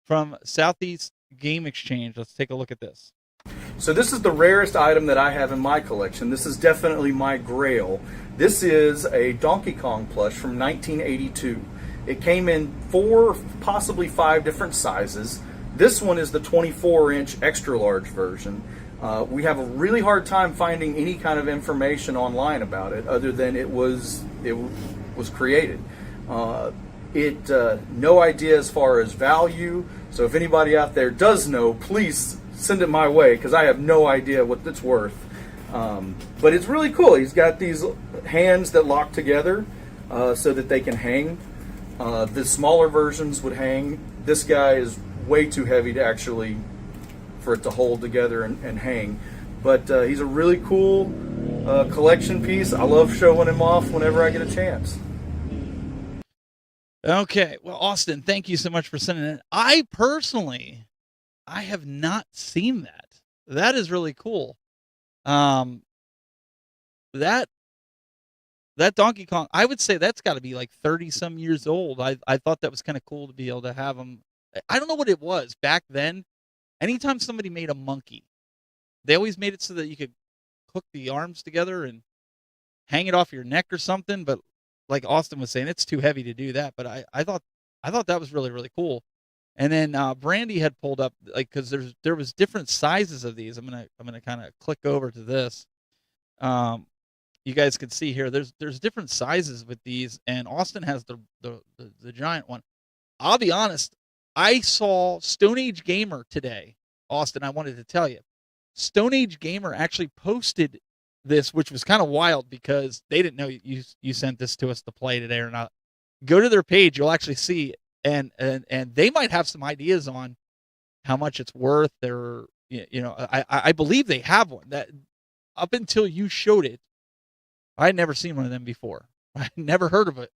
[SPEAKER 5] from Southeast Game Exchange. Let's take a look at this.
[SPEAKER 9] So this is the rarest item that I have in my collection. This is definitely my grail. This is a Donkey Kong plush from 1982. It came in 4, possibly 5 different sizes. This one is the 24-inch extra large version. We have a really hard time finding any kind of information online about it other than it was created. No idea as far as value. So if anybody out there does know, please send it my way because I have no idea what it's worth. But it's really cool. He's got these hands that lock together so that they can hang. The smaller versions would hang. This guy is way too heavy to actually for it to hold together and hang. But he's a really cool collection piece. I love showing him off whenever I get a chance.
[SPEAKER 5] Okay. Well, Austin, thank you so much for sending it. I have not seen that. That is really cool. That Donkey Kong, I would say that's got to be like 30 some years old. I thought that was kind of cool to be able to have them. I don't know what it was back then. Anytime somebody made a monkey, they always made it so that you could hook the arms together and hang it off your neck or something. But like Austin was saying, it's too heavy to do that. But I thought that was really, really cool. And then Brandy had pulled up, like, because there was different sizes of these. I'm gonna kind of click over to this. You guys can see here. There's different sizes with these, and Austin has the giant one. I'll be honest. I saw Stone Age Gamer today, Austin. I wanted to tell you, Stone Age Gamer actually posted this, which was kind of wild because they didn't know you sent this to us to play today or not. Go to their page, you'll actually see, and they might have some ideas on how much it's worth. I believe they have one that up until you showed it, I had never seen one of them before. I never heard of it.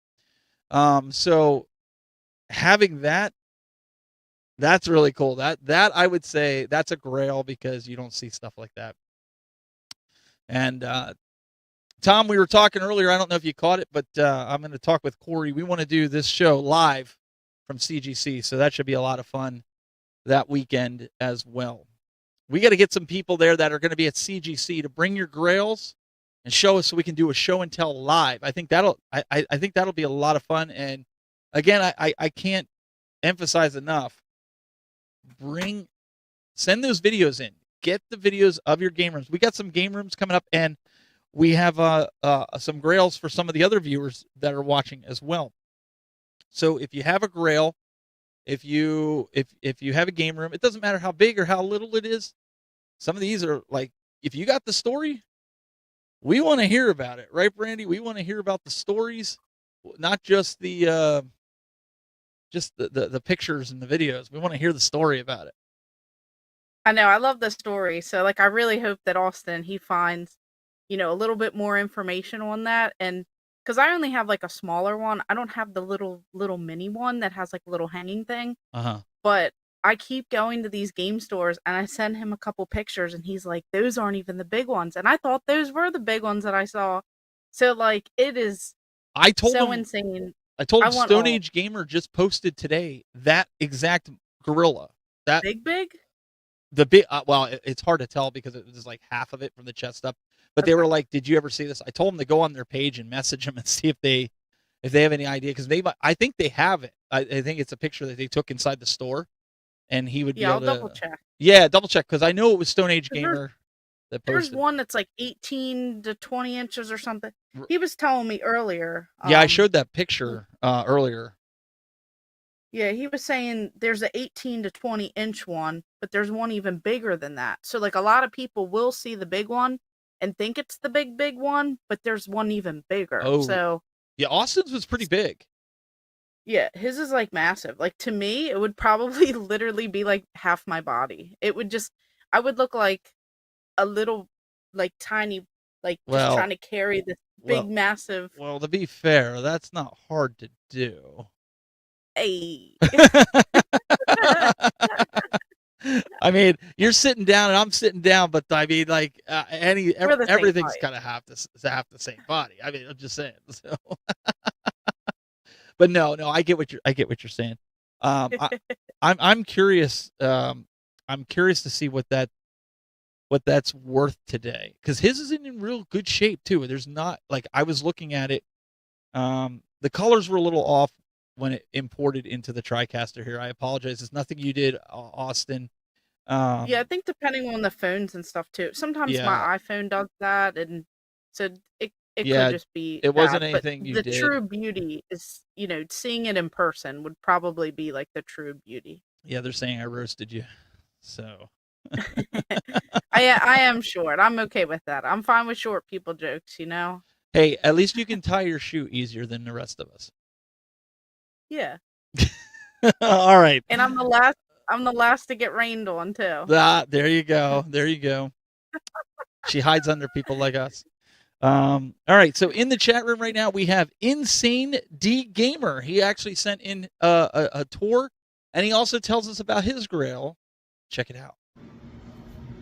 [SPEAKER 5] So having that's really cool. That I would say that's a grail because you don't see stuff like that. And Tom, we were talking earlier. I don't know if you caught it, but I'm going to talk with Corey. We want to do this show live from CGC, so that should be a lot of fun that weekend as well. We got to get some people there that are going to be at CGC to bring your grails and show us so we can do a show and tell live. I think that'll be a lot of fun. And again, I can't emphasize enough. Send those videos in. Get the videos of your game rooms. We got some game rooms coming up, and we have some grails for some of the other viewers that are watching as well. So if you have a grail, if you have a game room, it doesn't matter how big or how little it is. Some of these are like, if you got the story, we want to hear about it, right, Brandy? We want to hear about the stories, not just the pictures and the videos. We want to hear the story about it.
[SPEAKER 6] I know. I love the story. So like, I really hope that Austin, he finds, a little bit more information on that. And because I only have like a smaller one, I don't have the little mini one that has like a little hanging thing. But I keep going to these game stores and I send him a couple pictures and he's like, those aren't even the big ones. And I thought those were the big ones that I saw. So like, it is
[SPEAKER 5] I told
[SPEAKER 6] so
[SPEAKER 5] him,
[SPEAKER 6] insane.
[SPEAKER 5] I told
[SPEAKER 6] I
[SPEAKER 5] him
[SPEAKER 6] want
[SPEAKER 5] Stone
[SPEAKER 6] all.
[SPEAKER 5] Age Gamer just posted today that exact gorilla. That
[SPEAKER 6] Big?
[SPEAKER 5] the big. Well, it's hard to tell because it was like half of it from the chest up. But they were like, "Did you ever see this?" I told them to go on their page and message them and see if they have any idea, because I think they have it. I think it's a picture that they took inside the store, and he would be
[SPEAKER 6] Yeah,
[SPEAKER 5] able
[SPEAKER 6] I'll
[SPEAKER 5] to
[SPEAKER 6] double check.
[SPEAKER 5] Yeah, double check, because I know it was Stone Age
[SPEAKER 6] 'Cause there's-
[SPEAKER 5] Gamer that
[SPEAKER 6] There's
[SPEAKER 5] posted.
[SPEAKER 6] one that's like 18 to 20 inches or something.
[SPEAKER 5] R-
[SPEAKER 6] He was telling me earlier.
[SPEAKER 5] Yeah, I showed that picture earlier.
[SPEAKER 6] Yeah, he was saying there's a 18 to 20 inch one, but there's one even bigger than that. So like a lot of people will see the big one and think it's the big one, but there's one even bigger.
[SPEAKER 5] Oh.
[SPEAKER 6] So
[SPEAKER 5] Yeah, Austin's was pretty big.
[SPEAKER 6] yeah, his is like massive. Like to me, it would probably literally be like half my body. It would just, I would look like a little, like tiny, like just
[SPEAKER 5] Well-
[SPEAKER 6] trying to carry this big,
[SPEAKER 5] well-
[SPEAKER 6] massive.
[SPEAKER 5] Well, to be fair, that's not hard to do.
[SPEAKER 6] Hey.
[SPEAKER 5] I mean, you're sitting down and I'm sitting down, but I mean, like
[SPEAKER 6] We're the same
[SPEAKER 5] everything's
[SPEAKER 6] height.
[SPEAKER 5] kind of half the same body. I mean, I'm just saying. So, but no, I get what you're saying. I'm curious. I'm curious to see what that's worth today, because his is in real good shape too. There's not, like, I was looking at it. The colors were a little off when it imported into the TriCaster here. I apologize. It's nothing you did, Austin.
[SPEAKER 6] Yeah, I think depending on the phones and stuff too. Sometimes
[SPEAKER 5] Yeah.
[SPEAKER 6] my iPhone does that, and so it
[SPEAKER 5] Yeah,
[SPEAKER 6] could just be
[SPEAKER 5] it wasn't
[SPEAKER 6] that,
[SPEAKER 5] anything
[SPEAKER 6] but
[SPEAKER 5] you
[SPEAKER 6] the
[SPEAKER 5] did.
[SPEAKER 6] true beauty is, seeing it in person would probably be like the true beauty.
[SPEAKER 5] Yeah, they're saying I roasted you. So
[SPEAKER 6] I am short. I'm okay with that. I'm fine with short people jokes,
[SPEAKER 5] hey, at least you can tie your shoe easier than the rest of us.
[SPEAKER 6] Yeah.
[SPEAKER 5] All right.
[SPEAKER 6] And I'm the last to get rained on too.
[SPEAKER 5] There you go. There you go. She hides under people like us. All right. So in the chat room right now, we have Insane D Gamer. He actually sent in a tour, and he also tells us about his grail. Check it out.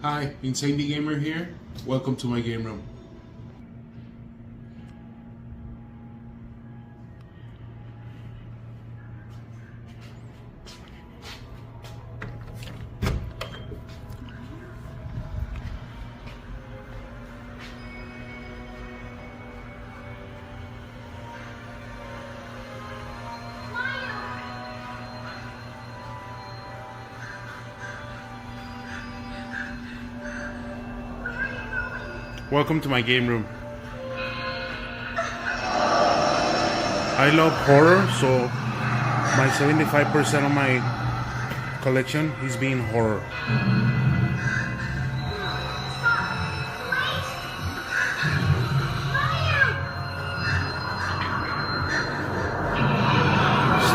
[SPEAKER 10] Hi, Insane D Gamer here. Welcome to my game room. Welcome to my game room. I love horror, so my 75% of my collection is being horror.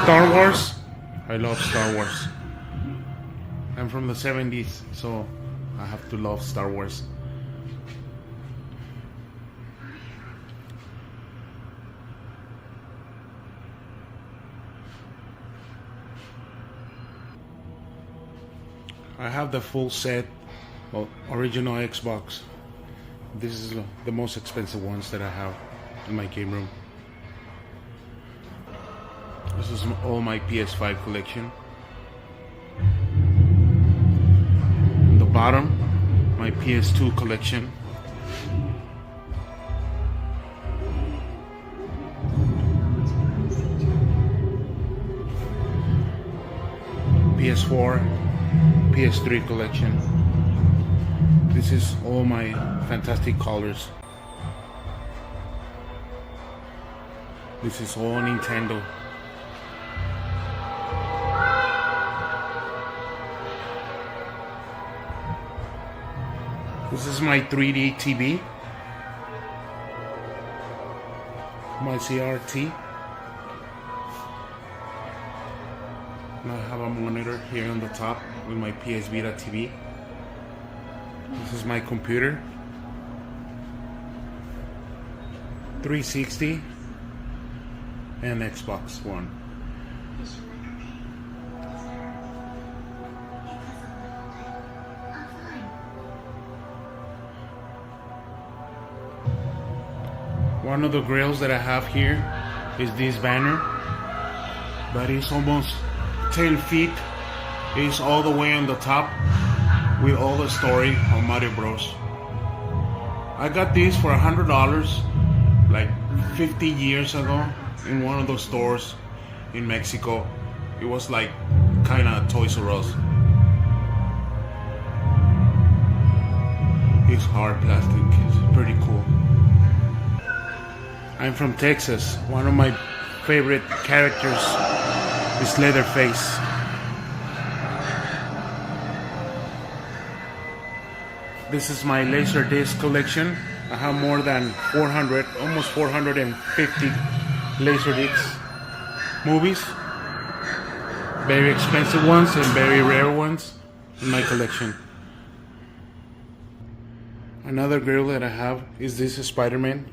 [SPEAKER 10] Star Wars. I love Star Wars. I'm from the 70s, so I have to love Star Wars. I have the full set of original Xbox. This is the most expensive ones that I have in my game room. This is all my PS5 collection. On the bottom, my PS2 collection. PS4, PS3 collection. This is all my fantastic colors. This is all Nintendo. This is my 3D TV. My CRT. And I have a monitor here on the top with my PS Vita TV. This is my computer. 360 and Xbox One. One of the grails that I have here is this banner, but it's almost 10 feet. It's all the way on the top with all the story of Mario Bros. I got these for $100 like 50 years ago in one of those stores in Mexico. It was like kind of Toys R Us. It's hard plastic. It's pretty cool. I'm from Texas. One of my favorite characters is Leatherface. This is my Laserdisc collection. I have more than 400, almost 450 Laserdisc movies. Very expensive ones and very rare ones in my collection. Another grail that I have is this Spider-Man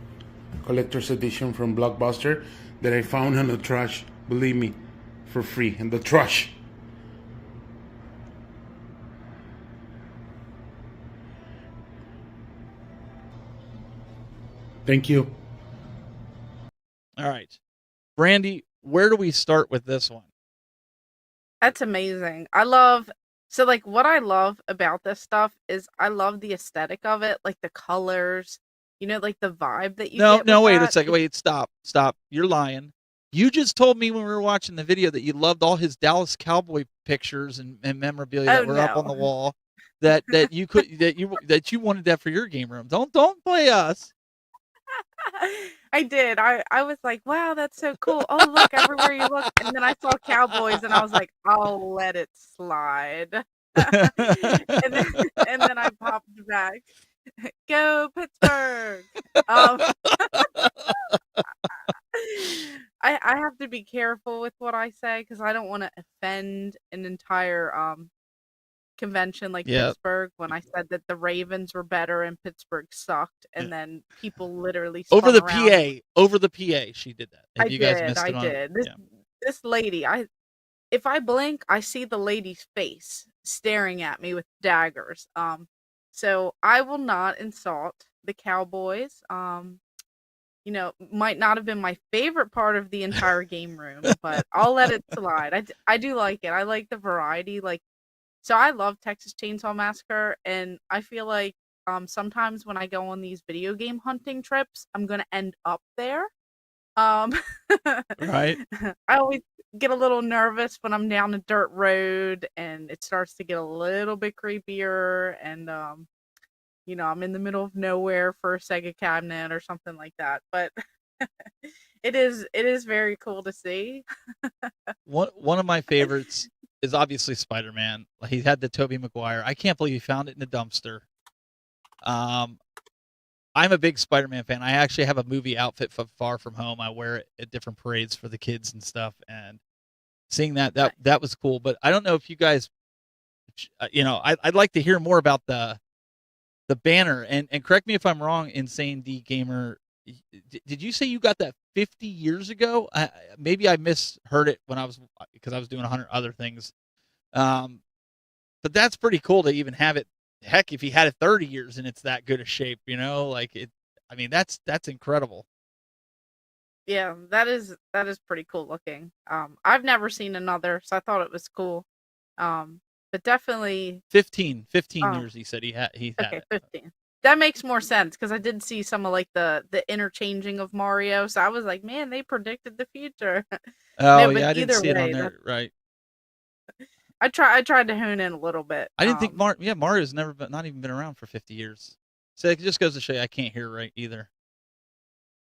[SPEAKER 10] collector's edition from Blockbuster that I found in the trash, believe me, for free, in the trash. Thank you.
[SPEAKER 5] All right. Brandy, where do we start with this one?
[SPEAKER 6] That's amazing. Like what I love about this stuff is I love the aesthetic of it, like the colors, like the vibe that you get
[SPEAKER 5] No,
[SPEAKER 6] with
[SPEAKER 5] wait a
[SPEAKER 6] that.
[SPEAKER 5] second. Wait, stop. You're lying. You just told me when we were watching the video that you loved all his Dallas Cowboy pictures and memorabilia that were up on the wall. That you wanted that for your game room. Don't play us.
[SPEAKER 6] I did. I was like, wow, that's so cool. Oh, look, everywhere you look. And then I saw Cowboys and I was like, I'll let it slide. and then I popped back. Go Pittsburgh. I have to be careful with what I say because I don't want to offend an entire convention like Pittsburgh when I said that the Ravens were better and Pittsburgh sucked, and then people literally
[SPEAKER 5] over the
[SPEAKER 6] around.
[SPEAKER 5] PA she did that. Have you guys missed it on?
[SPEAKER 6] Did. This lady, if I blink, I see the lady's face staring at me with daggers. So I will not insult the Cowboys. Might not have been my favorite part of the entire game room, but I'll let it slide. I do like it. I like the variety. So I love Texas Chainsaw Massacre, and I feel like sometimes when I go on these video game hunting trips, I'm gonna end up there.
[SPEAKER 5] Right.
[SPEAKER 6] I always get a little nervous when I'm down a dirt road and it starts to get a little bit creepier, and I'm in the middle of nowhere for a Sega cabinet or something like that. But it is very cool to see.
[SPEAKER 5] One of my favorites is obviously Spider-Man. He had the Tobey Maguire. I can't believe he found it in the dumpster. I'm a big Spider-Man fan. I actually have a movie outfit for Far From Home. I wear it at different parades for the kids and stuff. And seeing that was cool. But I don't know if you guys, I'd like to hear more about the banner. And correct me if I'm wrong, Insane D Gamer. Did you say you got that 50 years ago? Maybe I misheard it because I was doing 100 other things. But that's pretty cool to even have it. Heck, if he had it 30 years and it's that good a shape, that's incredible.
[SPEAKER 6] Yeah, that is pretty cool looking. I've never seen another, so I thought it was cool. But definitely
[SPEAKER 5] 15 years he said he had
[SPEAKER 6] okay,
[SPEAKER 5] it.
[SPEAKER 6] 15. That makes more sense because I did see some of the interchanging of Mario, so I was like, man, they predicted the future.
[SPEAKER 5] Oh yeah, I didn't see it on there. Right.
[SPEAKER 6] I tried to hone in a little bit.
[SPEAKER 5] I didn't think Mario's not even been around for 50 years. So it just goes to show you I can't hear right either.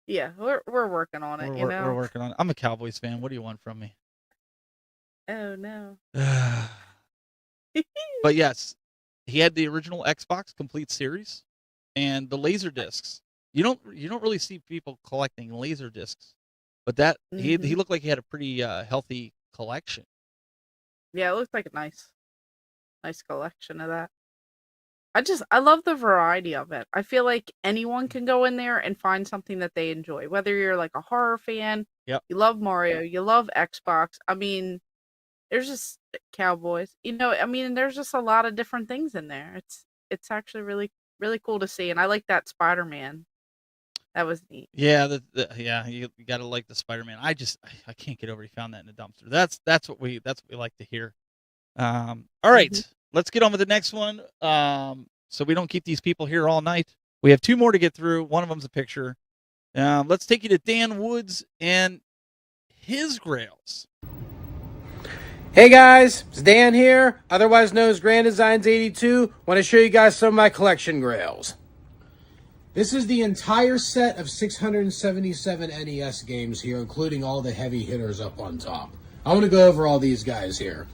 [SPEAKER 6] Yeah, we're working on it.
[SPEAKER 5] We're working on it. I'm a Cowboys fan. What do you want from me?
[SPEAKER 6] Oh no.
[SPEAKER 5] But yes, he had the original Xbox complete series and the laser discs. You don't really see people collecting laser discs, but that he looked like he had a pretty healthy collection.
[SPEAKER 6] Yeah, it looks like a nice collection of that. I love the variety of it. I feel like anyone can go in there and find something that they enjoy. Whether you're like a horror fan,
[SPEAKER 5] Yep.
[SPEAKER 6] you love Mario, you love Xbox. I mean, there's just Cowboys. There's just a lot of different things in there. It's actually really really cool to see, and I like that Spider-Man. That was neat.
[SPEAKER 5] Yeah, you gotta like the Spider-Man. I can't get over he found that in a dumpster. That's what we like to hear. All right, let's get on with the next one. So we don't keep these people here all night. We have 2 more to get through. One of them's a picture. Let's take you to Dan Woods and his grails.
[SPEAKER 11] Hey guys, it's Dan here, otherwise known as Grand Designs 82. Want to show you guys some of my collection grails. This is the entire set of 677 NES games here, including all the heavy hitters up on top. I want to go over all these guys here.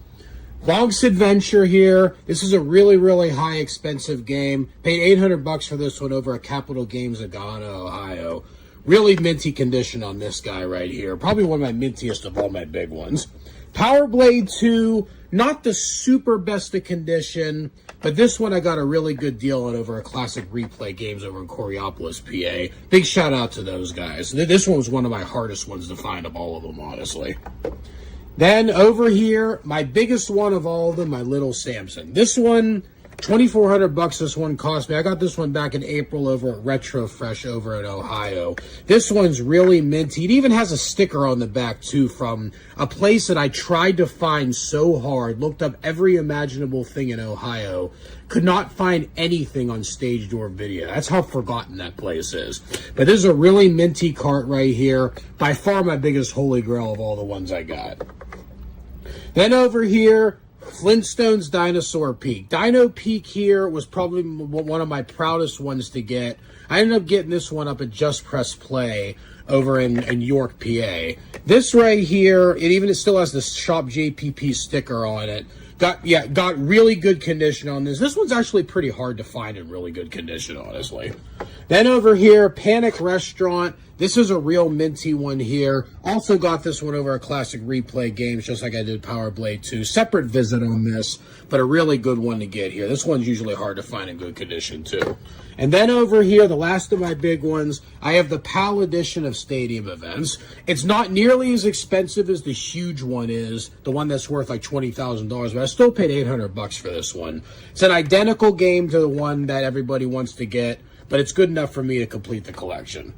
[SPEAKER 11] Bonk's Adventure here. This is a really, really high expensive game. Paid $800 for this one over at Capital Games Agana, Ohio. Really minty condition on this guy right here. Probably one of my mintiest of all my big ones. Power Blade 2, not the super best of condition, but this one I got a really good deal on over at Classic Replay Games over in Coriopolis, PA. Big shout out to those guys. This one was one of my hardest ones to find of all of them, honestly. Then over here, my biggest one of all of them, my Little Samson. This one, $2,400 this one cost me. I got this one back in April over at Retro Fresh over in Ohio. This one's really minty. It even has a sticker on the back too from a place that I tried to find so hard. Looked up every imaginable thing in Ohio. Could not find anything on Stage Door Video. That's how forgotten that place is. But this is a really minty cart right here. By far my biggest holy grail of all the ones I got. Then over here, Flintstones Dinosaur Peak. Dino Peak here was probably one of my proudest ones to get. I ended up getting this one up at Just Press Play over in York, PA. This right here, it still has the Shop JPP sticker on it. Got really good condition on this. This one's actually pretty hard to find in really good condition, honestly. Then over here, Panic Restaurant. This is a real minty one here. Also got this one over at Classic Replay Games, just like I did Power Blade 2. Separate visit on this, but a really good one to get here. This one's usually hard to find in good condition, too. And then over here, the last of my big ones, I have the PAL edition of Stadium Events. It's not nearly as expensive as the huge one is, the one that's worth like $20,000, but I still paid $800 for this one. It's an identical game to the one that everybody wants to get, but it's good enough for me to complete the collection.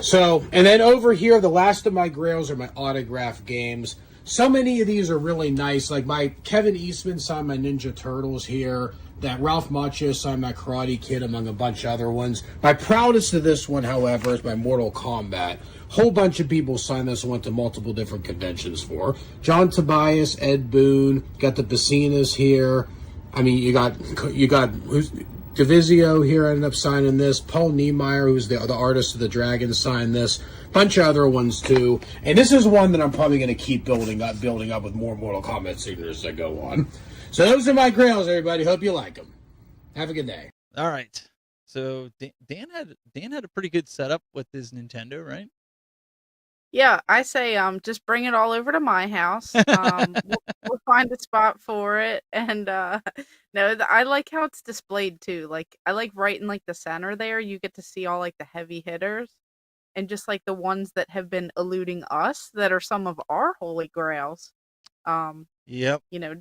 [SPEAKER 11] So, and then over here, the last of my grails are my autograph games. So many of these are really nice. Like my Kevin Eastman signed my Ninja Turtles here. That Ralph Macchio signed my Karate Kid, among a bunch of other ones. My proudest of this one, however, is my Mortal Kombat. Whole bunch of people signed this one to multiple different conventions for. John Tobias, Ed Boon, got the Bacinas here. I mean, you got who's Divisio here ended up signing this. Paul Niemeyer, who's the artist of the Dragon, signed this. Bunch of other ones too. And this is one that I'm probably going to keep building up with more Mortal Kombat signatures that go on. So those are my grails, everybody. Hope you like them. Have a good day.
[SPEAKER 5] All right. So Dan had a pretty good setup with his Nintendo, right?
[SPEAKER 6] Yeah, I say just bring it all over to my house. We'll find a spot for it, and no, I like how it's displayed too. Like I like right in like the center there, you get to see all like the heavy hitters, and just like the ones that have been eluding us that are some of our holy grails.
[SPEAKER 5] Yep.
[SPEAKER 6] You know,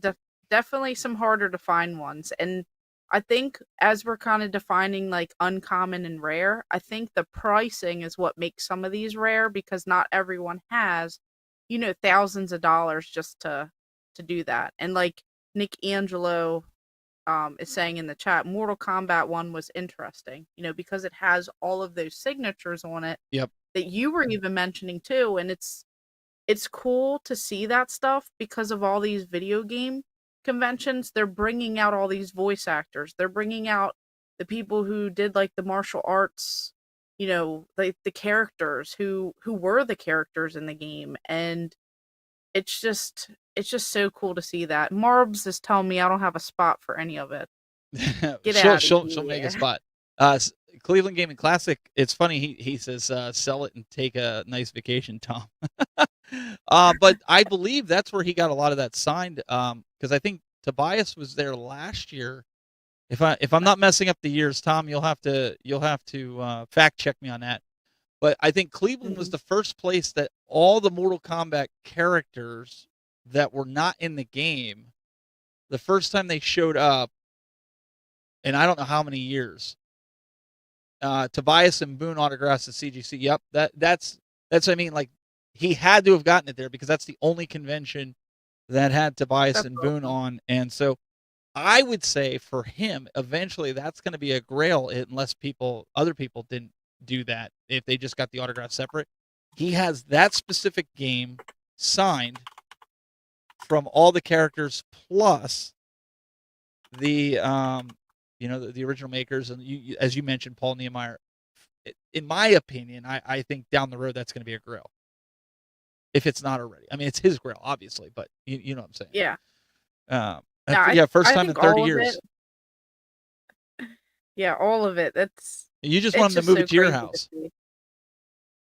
[SPEAKER 6] definitely some harder to find ones, and I think as we're kind of defining like uncommon and rare, I think the pricing is what makes some of these rare because not everyone has, you know, thousands of dollars just to do that. And like Nick Angelo is saying in the chat, Mortal Kombat 1 was interesting, you know, because it has all of those signatures on it.
[SPEAKER 5] Yep.
[SPEAKER 6] That you were even mentioning too, and it's cool to see that stuff because of all these video game conventions. They're bringing out all these voice actors. They're bringing out the people who did like the martial arts, you know, like the characters who were the characters in the game, and it's just so cool to see that. Marbs is telling me I don't have a spot for any of it.
[SPEAKER 5] She'll make a spot. Cleveland Gaming Classic. It's funny. He says sell it and take a nice vacation, Tom. But I believe that's where he got a lot of that signed. Because I think Tobias was there last year. If I'm not messing up the years, Tom, you'll have to fact check me on that. But I think Cleveland was the first place that all the Mortal Kombat characters that were not in the game, the first time they showed up, and I don't know how many years. Tobias and Boone autographs at CGC. Yep, that's what I mean. Like, he had to have gotten it there because that's the only convention that had Tobias and Boone on, and so I would say for him, eventually that's going to be a grail unless other people didn't do that. If they just got the autograph separate, he has that specific game signed from all the characters plus the the original makers, and as you mentioned, Paul Niemeyer. In my opinion, I think down the road that's going to be a grail. If it's not already, I mean, it's his grail, obviously, but you know what I'm saying.
[SPEAKER 6] Yeah.
[SPEAKER 5] First
[SPEAKER 6] I
[SPEAKER 5] time in
[SPEAKER 6] think
[SPEAKER 5] 30
[SPEAKER 6] all of
[SPEAKER 5] years.
[SPEAKER 6] Yeah, all of it.
[SPEAKER 5] You just want him to move it to your house.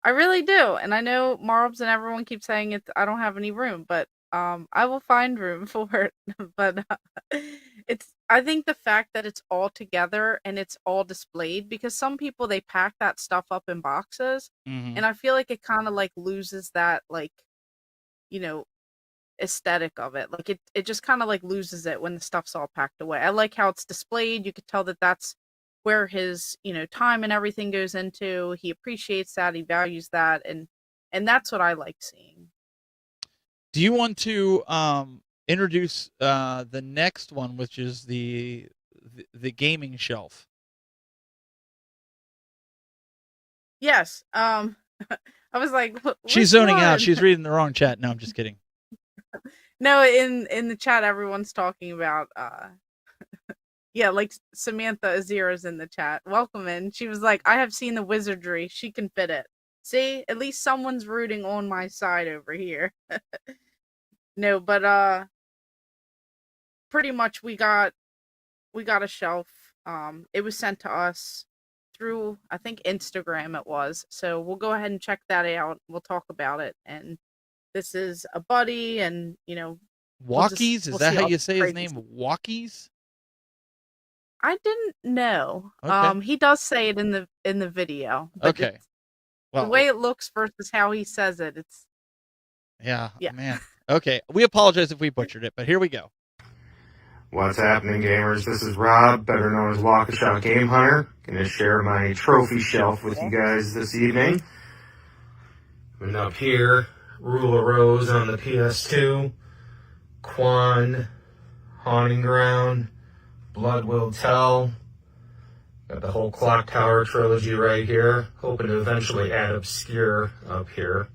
[SPEAKER 6] I really do, and I know Marbs and everyone keeps saying I don't have any room, but I will find room for it. But I think the fact that it's all together and it's all displayed, because some people, they pack that stuff up in boxes,
[SPEAKER 5] Mhm.
[SPEAKER 6] and I feel like it kind of like loses that, like, aesthetic of it. Like it just kind of like loses it when the stuff's all packed away. I like how it's displayed. You could tell that that's where his time and everything goes into. He appreciates that, he values that, and that's what I like seeing.
[SPEAKER 5] Do you want to introduce the next one, which is the gaming shelf?
[SPEAKER 6] Yes. I was like,
[SPEAKER 5] she's zoning out. She's reading the wrong chat. No, I'm just kidding.
[SPEAKER 6] No, in the chat, everyone's talking about yeah, like Samantha Azira's in the chat. Welcome in. She was like, I have seen the wizardry. She can fit it. See, at least someone's rooting on my side over here. No, but pretty much we got a shelf. It was sent to us through, I think, Instagram it was. So we'll go ahead and check that out. We'll talk about it. And this is a buddy, and
[SPEAKER 5] Walkies? Is that how you say his name? Walkies?
[SPEAKER 6] I didn't know.
[SPEAKER 5] Okay.
[SPEAKER 6] He does say it in the video.
[SPEAKER 5] Okay.
[SPEAKER 6] Well, the way it looks versus how he says it, it's
[SPEAKER 5] yeah. Man. Okay. We apologize if we butchered it, but here we go.
[SPEAKER 12] What's happening, gamers? This is Rob, better known as Waukesha Game Hunter. Gonna share my trophy shelf with you guys this evening. And up here, Rule of Rose on the PS2, Quan, Haunting Ground, Blood Will Tell. Got the whole Clock Tower trilogy right here. Hoping to eventually add Obscure up here.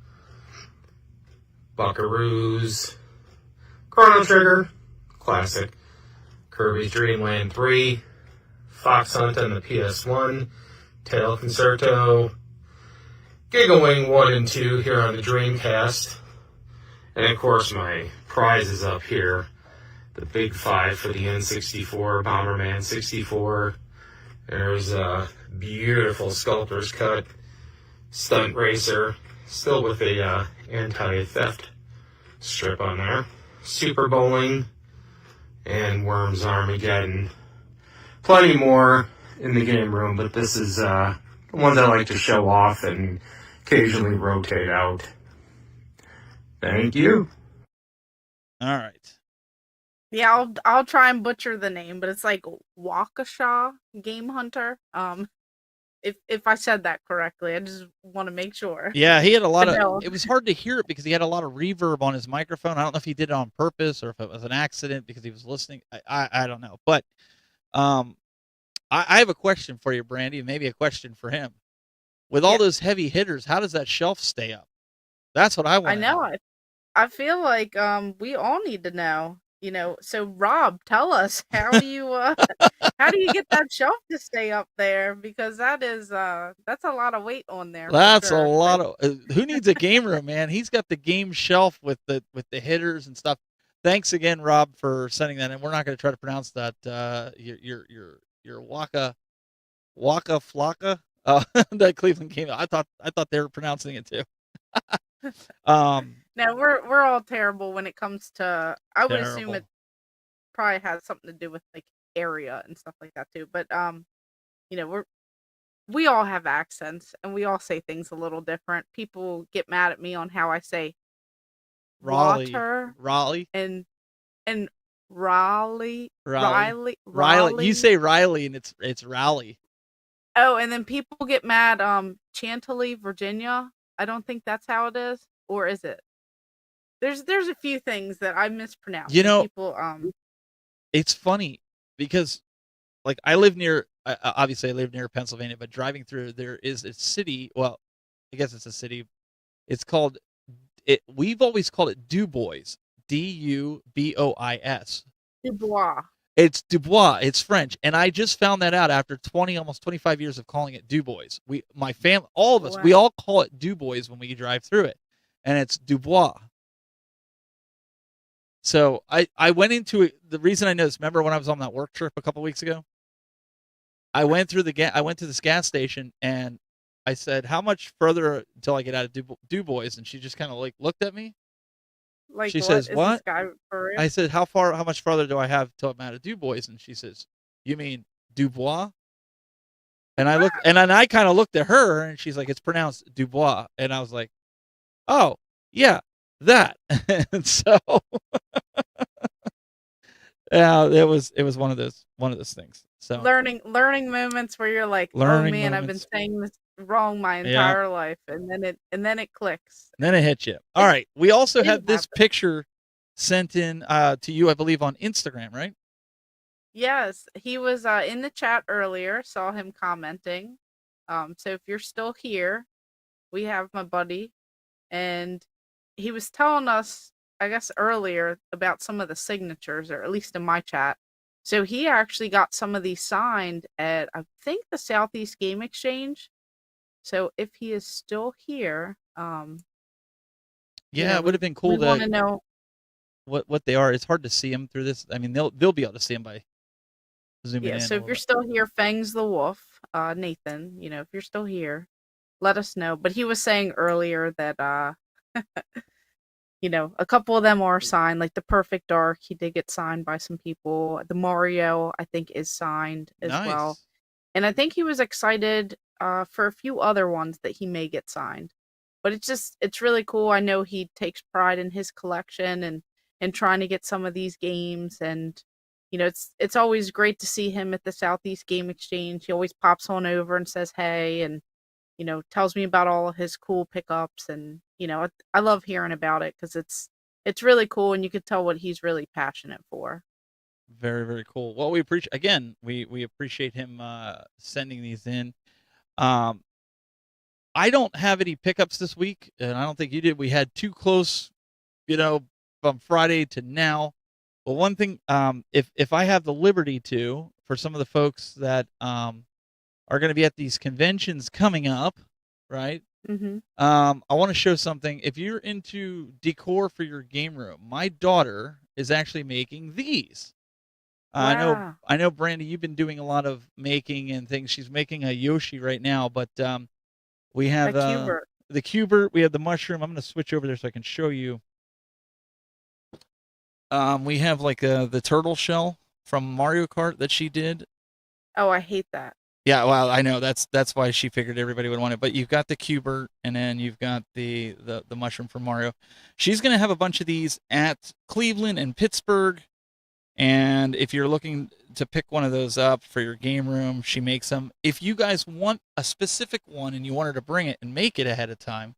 [SPEAKER 12] Buckaroos, Chrono Trigger, classic. Kirby's Dream Land 3, Fox Hunt on the PS1, Tail Concerto, Gigawing 1 and 2 here on the Dreamcast, and of course my prizes up here. The big five for the N64, Bomberman 64. There's a beautiful sculptor's cut, Stunt Racer, still with a anti-theft strip on there. Super Bowling, and Worms Armageddon. Plenty more in the game room, but this is the ones I like to show off and occasionally rotate out. Thank you.
[SPEAKER 5] All right.
[SPEAKER 6] Yeah, I'll try and butcher the name, but it's like Waukesha Game Hunter. If I said that correctly, I just want to make sure.
[SPEAKER 5] Yeah, he had a lot of. It was hard to hear it because he had a lot of reverb on his microphone. I don't know if he did it on purpose or if it was an accident because he was listening. I don't know, but I have a question for you, Brandy, and maybe a question for him. With all those heavy hitters, how does that shelf stay up? That's what I want.
[SPEAKER 6] I know. I feel like we all need to know. So Rob, tell us, how do you get that shelf to stay up there? Because that's a lot of weight on there.
[SPEAKER 5] That's a lot of. Who needs a game room, man? He's got the game shelf with the hitters and stuff. Thanks again, Rob, for sending that. And we're not going to try to pronounce that. Your Waka Flocka. That Cleveland came out. I thought they were pronouncing it too.
[SPEAKER 6] No, we're all terrible when it comes to. I would assume it probably has something to do with like area and stuff like that too. But we all have accents and we all say things a little different. People get mad at me on how I say
[SPEAKER 5] Raleigh,
[SPEAKER 6] and Riley.
[SPEAKER 5] You say Riley and it's Raleigh.
[SPEAKER 6] Oh, and then people get mad. Chantilly, Virginia. I don't think that's how it is, or is it? There's a few things that I mispronounce.
[SPEAKER 5] You
[SPEAKER 6] and
[SPEAKER 5] know,
[SPEAKER 6] people
[SPEAKER 5] it's funny because like I live near, obviously I live near Pennsylvania, but driving through there is a city. Well, I guess it's a city. It's called it. We've always called it Dubois, Dubois.
[SPEAKER 6] Dubois.
[SPEAKER 5] It's Dubois. It's French, and I just found that out after almost 25 years of calling it Dubois. My family, all of us, we all call it Dubois when we drive through it, and it's Dubois. So I went into it. The reason I know this, remember when I was on that work trip a couple weeks ago? I went to this gas station and I said, "How much further until I get out of Dubois?" And she just kind of like looked at me.
[SPEAKER 6] Like,
[SPEAKER 5] She
[SPEAKER 6] what?
[SPEAKER 5] says,
[SPEAKER 6] Is
[SPEAKER 5] "What?"
[SPEAKER 6] this guy for real?
[SPEAKER 5] I said, how much farther do I have till I'm out of Dubois? And she says, "You mean Dubois?" And I looked, and then I kind of looked at her, and she's like, "It's pronounced Dubois." And I was like, "Oh, yeah, that." And so, yeah, it was one of those things. So
[SPEAKER 6] learning moments where you're like, oh
[SPEAKER 5] learning
[SPEAKER 6] man, I've been
[SPEAKER 5] moments.
[SPEAKER 6] saying this wrong my
[SPEAKER 5] Yeah.
[SPEAKER 6] entire life, and then it clicks.
[SPEAKER 5] Then it hits you. All right. We also
[SPEAKER 6] It
[SPEAKER 5] had this
[SPEAKER 6] happens.
[SPEAKER 5] picture sent in to you, I believe, on Instagram, right?
[SPEAKER 6] Yes, he was in the chat earlier. Saw him commenting. So if you're still here, we have my buddy, and he was telling us, I guess earlier, about some of the signatures, or at least in my chat. So he actually got some of these signed at, I think, the Southeast Game Exchange. So if he is still here,
[SPEAKER 5] Yeah, it would have been cool
[SPEAKER 6] we want to know.
[SPEAKER 5] what they are. It's hard to see them through this. I mean, they'll be able to see them by zooming
[SPEAKER 6] Yeah,
[SPEAKER 5] in.
[SPEAKER 6] so if you're still here, Fangs the Wolf, Nathan, if you're still here, let us know. But he was saying earlier that a couple of them are signed, like the Perfect Dark, he did get signed by some people. The Mario, I think, is signed as well.
[SPEAKER 5] Nice.
[SPEAKER 6] And I think he was excited for a few other ones that he may get signed. But it's really cool. I know he takes pride in his collection and trying to get some of these games, and it's always great to see him at the Southeast Game Exchange. He always pops on over and says hey, and tells me about all of his cool pickups, and I love hearing about it because it's really cool, and you could tell what he's really passionate for.
[SPEAKER 5] Very, very cool. Well, we appreciate him sending these in. I don't have any pickups this week, and I don't think you did. We had two close, from Friday to now. But one thing, if I have the liberty to, for some of the folks that are going to be at these conventions coming up, right?
[SPEAKER 6] Mm-hmm.
[SPEAKER 5] I want to show something. If you're into decor for your game room, my daughter is actually making these.
[SPEAKER 6] Wow.
[SPEAKER 5] I know, Brandy, you've been doing a lot of making and things. She's making a Yoshi right now, but we have
[SPEAKER 6] Cubert.
[SPEAKER 5] the Cubert. We have the mushroom. I'm going to switch over there so I can show you. We have like the turtle shell from Mario Kart that she did.
[SPEAKER 6] Oh, I hate that.
[SPEAKER 5] Yeah, well, I know that's why she figured everybody would want it. But you've got the Cubert, and then you've got the mushroom from Mario. She's going to have a bunch of these at Cleveland and Pittsburgh. And if you're looking to pick one of those up for your game room, she makes them. If you guys want a specific one and you want her to bring it and make it ahead of time,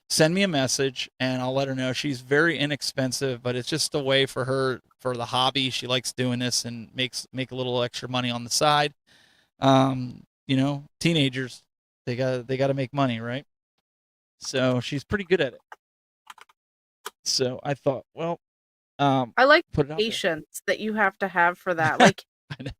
[SPEAKER 5] send me a message and I'll let her know. She's very inexpensive, but it's just a way for her, for the hobby. She likes doing this and make a little extra money on the side. Teenagers, they got to make money, right? So she's pretty good at it. So I thought, well,
[SPEAKER 6] I like
[SPEAKER 5] put it out there.
[SPEAKER 6] patience that you have to have for that. Like,
[SPEAKER 5] I know.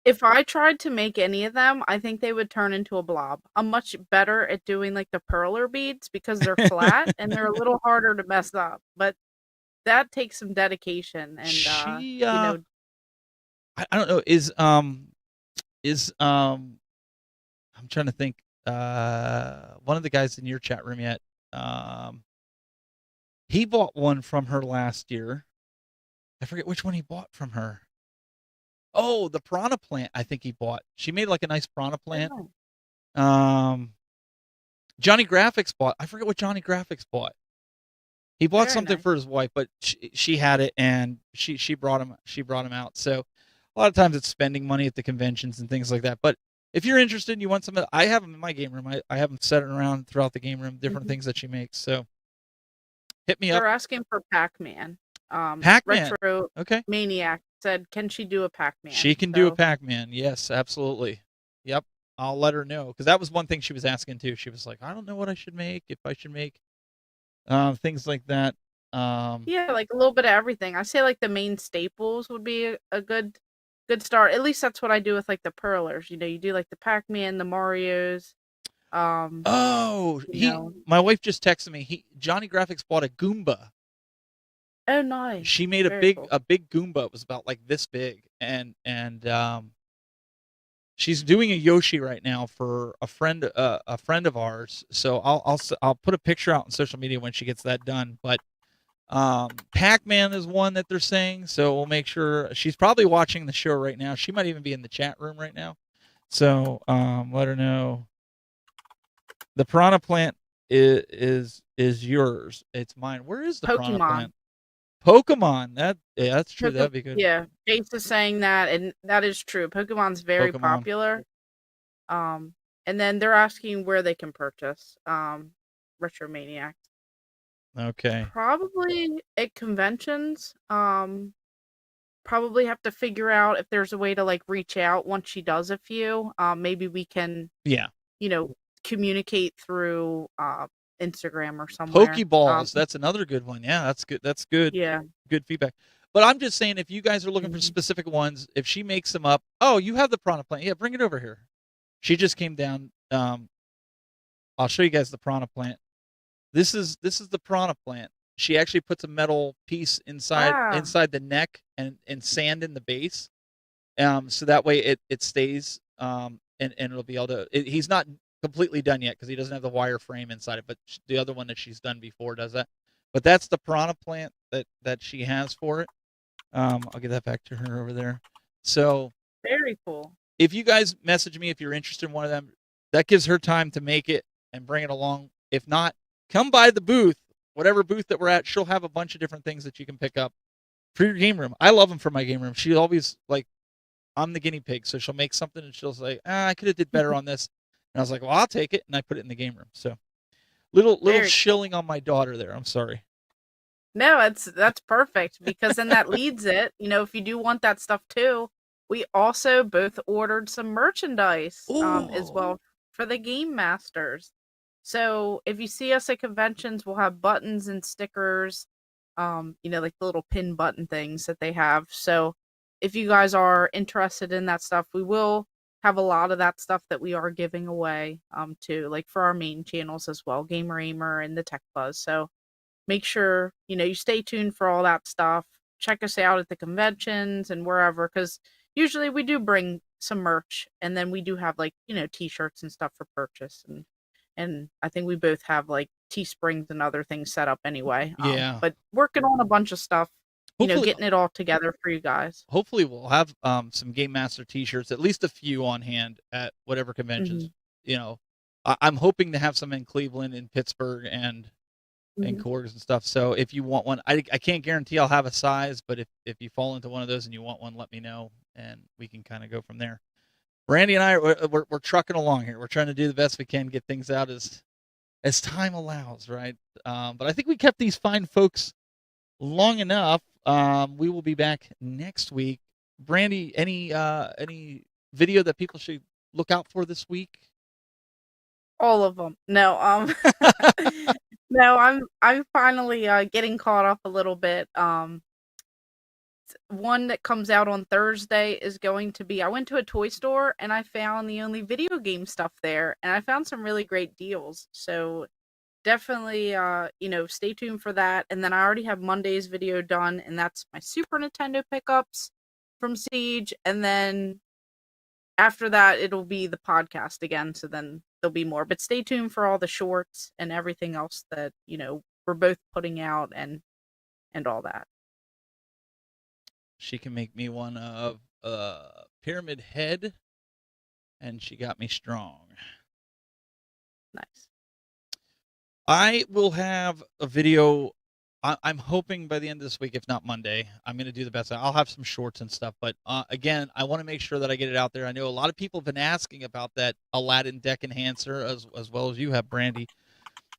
[SPEAKER 6] if I tried to make any of them, I think they would turn into a blob. I'm much better at doing like the perler beads because they're flat and they're a little harder to mess up. But that takes some dedication, and
[SPEAKER 5] She, I don't know. I'm trying to think. One of the guys in your chat room yet. He bought one from her last year. I forget which one he bought from her. Oh, the piranha plant. I think he bought. She made like a nice piranha plant.
[SPEAKER 6] Oh.
[SPEAKER 5] Johnny Graphics bought. I forget what Johnny Graphics bought. He bought
[SPEAKER 6] Very
[SPEAKER 5] something
[SPEAKER 6] nice.
[SPEAKER 5] for his wife, but she had it and she brought him. She brought him out. So a lot of times it's spending money at the conventions and things like that. But if you're interested and you want some, I have them in my game room. I have them set around throughout the game room, different things that she makes. So hit me up.
[SPEAKER 6] They're asking for Pac-Man.
[SPEAKER 5] Pac-Man.
[SPEAKER 6] Retro
[SPEAKER 5] Okay.
[SPEAKER 6] Maniac said, can she do a Pac-Man?
[SPEAKER 5] She can do a Pac-Man. Yes, absolutely. Yep. I'll let her know, because that was one thing she was asking too. She was like, I don't know what I should make, if I should make things like that.
[SPEAKER 6] Yeah, like a little bit of everything. I say like the main staples would be a good start. At least that's what I do with like the Perlers. You know, you do like the Pac-Man, the Marios.
[SPEAKER 5] Oh, my wife just texted me. Johnny Graphics bought a Goomba.
[SPEAKER 6] Oh, nice.
[SPEAKER 5] She made
[SPEAKER 6] Very cool.
[SPEAKER 5] a big Goomba. It was about like this big, and she's doing a Yoshi right now for a friend of ours. So I'll put a picture out on social media when she gets that done. But Pac-Man is one that they're saying, so we'll make sure. She's probably watching the show right now. She might even be in the chat room right now. So let her know. The piranha plant is yours. It's mine. Where is the piranha plant? Pokemon. That's true. That'd be good.
[SPEAKER 6] Yeah, Jace is saying that, and that is true. Pokemon's very popular. And then they're asking where they can purchase Retro Maniac.
[SPEAKER 5] Okay.
[SPEAKER 6] Probably at conventions. Probably have to figure out if there's a way to like reach out once she does a few. Maybe we can, communicate through Instagram or somewhere.
[SPEAKER 5] Pokeballs. That's another good one. Yeah, that's good. That's good.
[SPEAKER 6] Yeah.
[SPEAKER 5] Good feedback. But I'm just saying, if you guys are looking for specific ones, if she makes them up, oh, you have the piranha plant. Yeah, bring it over here. She just came down. I'll show you guys the piranha plant. This is the piranha plant. She actually puts a metal piece inside the neck and sand in the base, so that way it stays and it'll be able to. He's not completely done yet because he doesn't have the wire frame inside it, but the other one that she's done before does that. But that's the piranha plant that she has for it. I'll get that back to her over there. So
[SPEAKER 6] very cool.
[SPEAKER 5] If you guys message me if you're interested in one of them, that gives her time to make it and bring it along. If not, come by the booth, whatever booth that we're at. She'll have a bunch of different things that you can pick up for your game room. I love them for my game room. She always I'm the guinea pig, so she'll make something and she'll say, I could have did better on this. And I was like, well, I'll take it, and I put it in the game room. So little shilling on my daughter there. I'm sorry.
[SPEAKER 6] No, that's perfect, because then that leads it. If you do want that stuff too, we also both ordered some merchandise as well for the Game Masters. So if you see us at conventions, we'll have buttons and stickers, like the little pin button things that they have. So if you guys are interested in that stuff, we will have a lot of that stuff that we are giving away too, like for our main channels as well, Gamer Aimer and the Tech Buzz. So make sure you stay tuned for all that stuff. Check us out at the conventions and wherever, because usually we do bring some merch, and then we do have t-shirts and stuff for purchase, and I think we both have Teesprings and other things set up anyway.
[SPEAKER 5] Yeah.
[SPEAKER 6] But working on a bunch of stuff. Getting it all together for you guys.
[SPEAKER 5] Hopefully we'll have some Game Master t-shirts, at least a few on hand at whatever conventions. I'm hoping to have some in Cleveland and Pittsburgh and Coors and stuff. So if you want one, I can't guarantee I'll have a size, but if you fall into one of those and you want one, let me know and we can kind of go from there. Brandy and I we're trucking along here. We're trying to do the best we can, get things out as time allows, right? But I think we kept these fine folks long enough. We will be back next week. Brandy, any video that people should look out for this week?
[SPEAKER 6] All of them. No, no, I'm finally getting caught up a little bit. One that comes out on Thursday is going to be, I went to a toy store and I found the only video game stuff there, and I found some really great deals. So definitely, stay tuned for that. And then I already have Monday's video done, and that's my Super Nintendo pickups from Siege. And then after that, it'll be the podcast again. So then there'll be more. But stay tuned for all the shorts and everything else that, we're both putting out and all that.
[SPEAKER 5] She can make me one of Pyramid Head, and she got me strong.
[SPEAKER 6] Nice.
[SPEAKER 5] I will have a video I'm hoping by the end of this week, if not Monday, I'm going to do the best. I'll have some shorts and stuff, but again, I want to make sure that I get it out there. I know a lot of people have been asking about that Aladdin deck enhancer as well as you have, Brandy,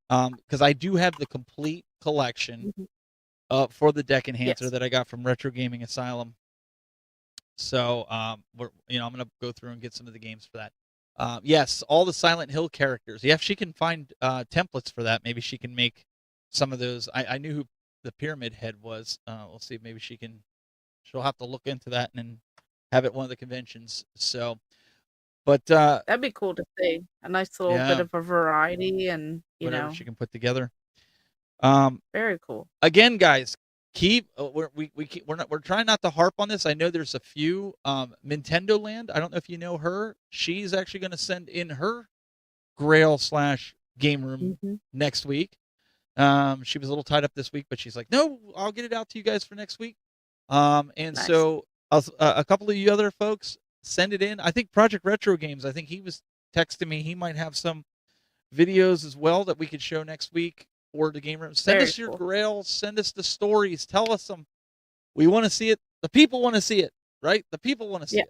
[SPEAKER 5] because I do have the complete collection for the deck enhancer that I got from Retro Gaming Asylum. So I'm going to go through and get some of the games for that. Yes, all the Silent Hill characters. Yeah, if she can find templates for that, maybe she can make some of those. I knew who the Pyramid Head was. We'll see if maybe she'll have to look into that and have it at one of the conventions. So, but
[SPEAKER 6] that'd be cool to see. A nice little bit of a variety, and
[SPEAKER 5] whatever she can put together.
[SPEAKER 6] Very cool.
[SPEAKER 5] Again, guys, we're trying not to harp on this. I know there's a few Nintendo Land. I don't know if you know her. She's actually going to send in her Grail / game room next week. She was a little tied up this week, but she's like, no, I'll get it out to you guys for next week. Nice. So a couple of you other folks send it in. I think Project Retro Games, I think he was texting me. He might have some videos as well that we could show next week for the game room. Send us your Grail. Send us the stories. Tell us some. We want to see it. The people want to see it, right? The people want to see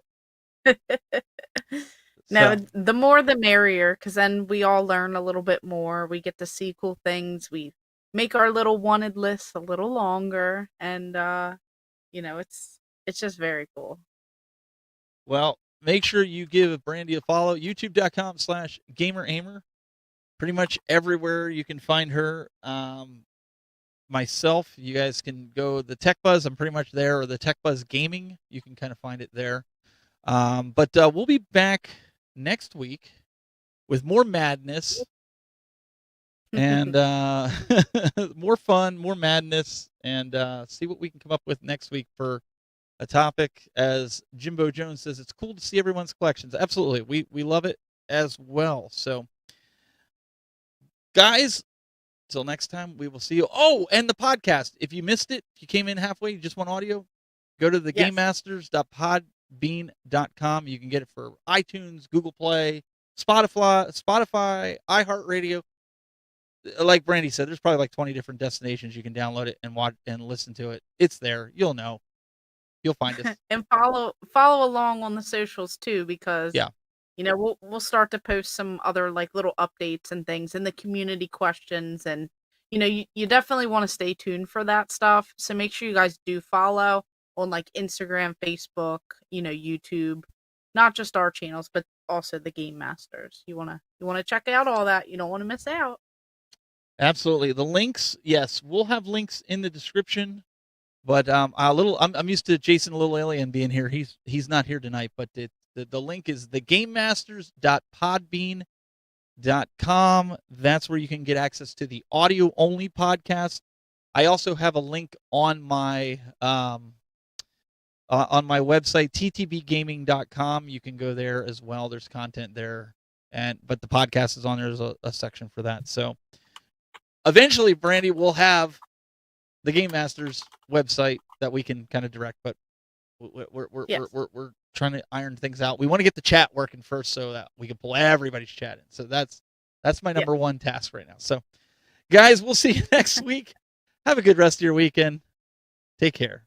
[SPEAKER 5] it.
[SPEAKER 6] No, the more the merrier, because then we all learn a little bit more. We get to see cool things. We make our little wanted lists a little longer, and it's just very cool.
[SPEAKER 5] Well, make sure you give Brandy a follow. YouTube.com/GamerAhmer. Pretty much everywhere you can find her. Myself, you guys can go the Tech Buzz. I'm pretty much there, or the Tech Buzz Gaming. You can kind of find it there. But we'll be back next week with more madness and more fun, more madness, and see what we can come up with next week for a topic. As Jimbo Jones says, it's cool to see everyone's collections. Absolutely. We love it as well. So, guys, till next time, we will see you. Oh, and the podcast. If you missed it, if you came in halfway, you just want audio, go to the GameMasters.podbean.com. You can get it for iTunes, Google Play, Spotify, iHeartRadio. Like Brandy said, there's probably like 20 different destinations you can download it and watch and listen to it. It's there. You'll know. You'll find us.
[SPEAKER 6] And follow along on the socials too, because we'll start to post some other like little updates and things in the community questions, and you definitely want to stay tuned for that stuff. So make sure you guys do follow on like Instagram, Facebook, YouTube, not just our channels, but also the Game Masters. You wanna check out all that. You don't want to miss out.
[SPEAKER 5] Absolutely. The links, yes, we'll have links in the description. But I'm used to Jason Little Alien being here. He's not here tonight, but the link is thegamemasters.podbean.com. That's where you can get access to the audio only podcast. I also have a link on my website, ttbgaming.com. You can go there as well. There's content there, but the podcast is on there. There's a section for that. So eventually, Brandy will have the Game Masters website that we can kind of direct, but we're trying to iron things out. We want to get the chat working first so that we can pull everybody's chat in. So that's my number one task right now. So, guys, we'll see you next week. Have a good rest of your weekend. Take care.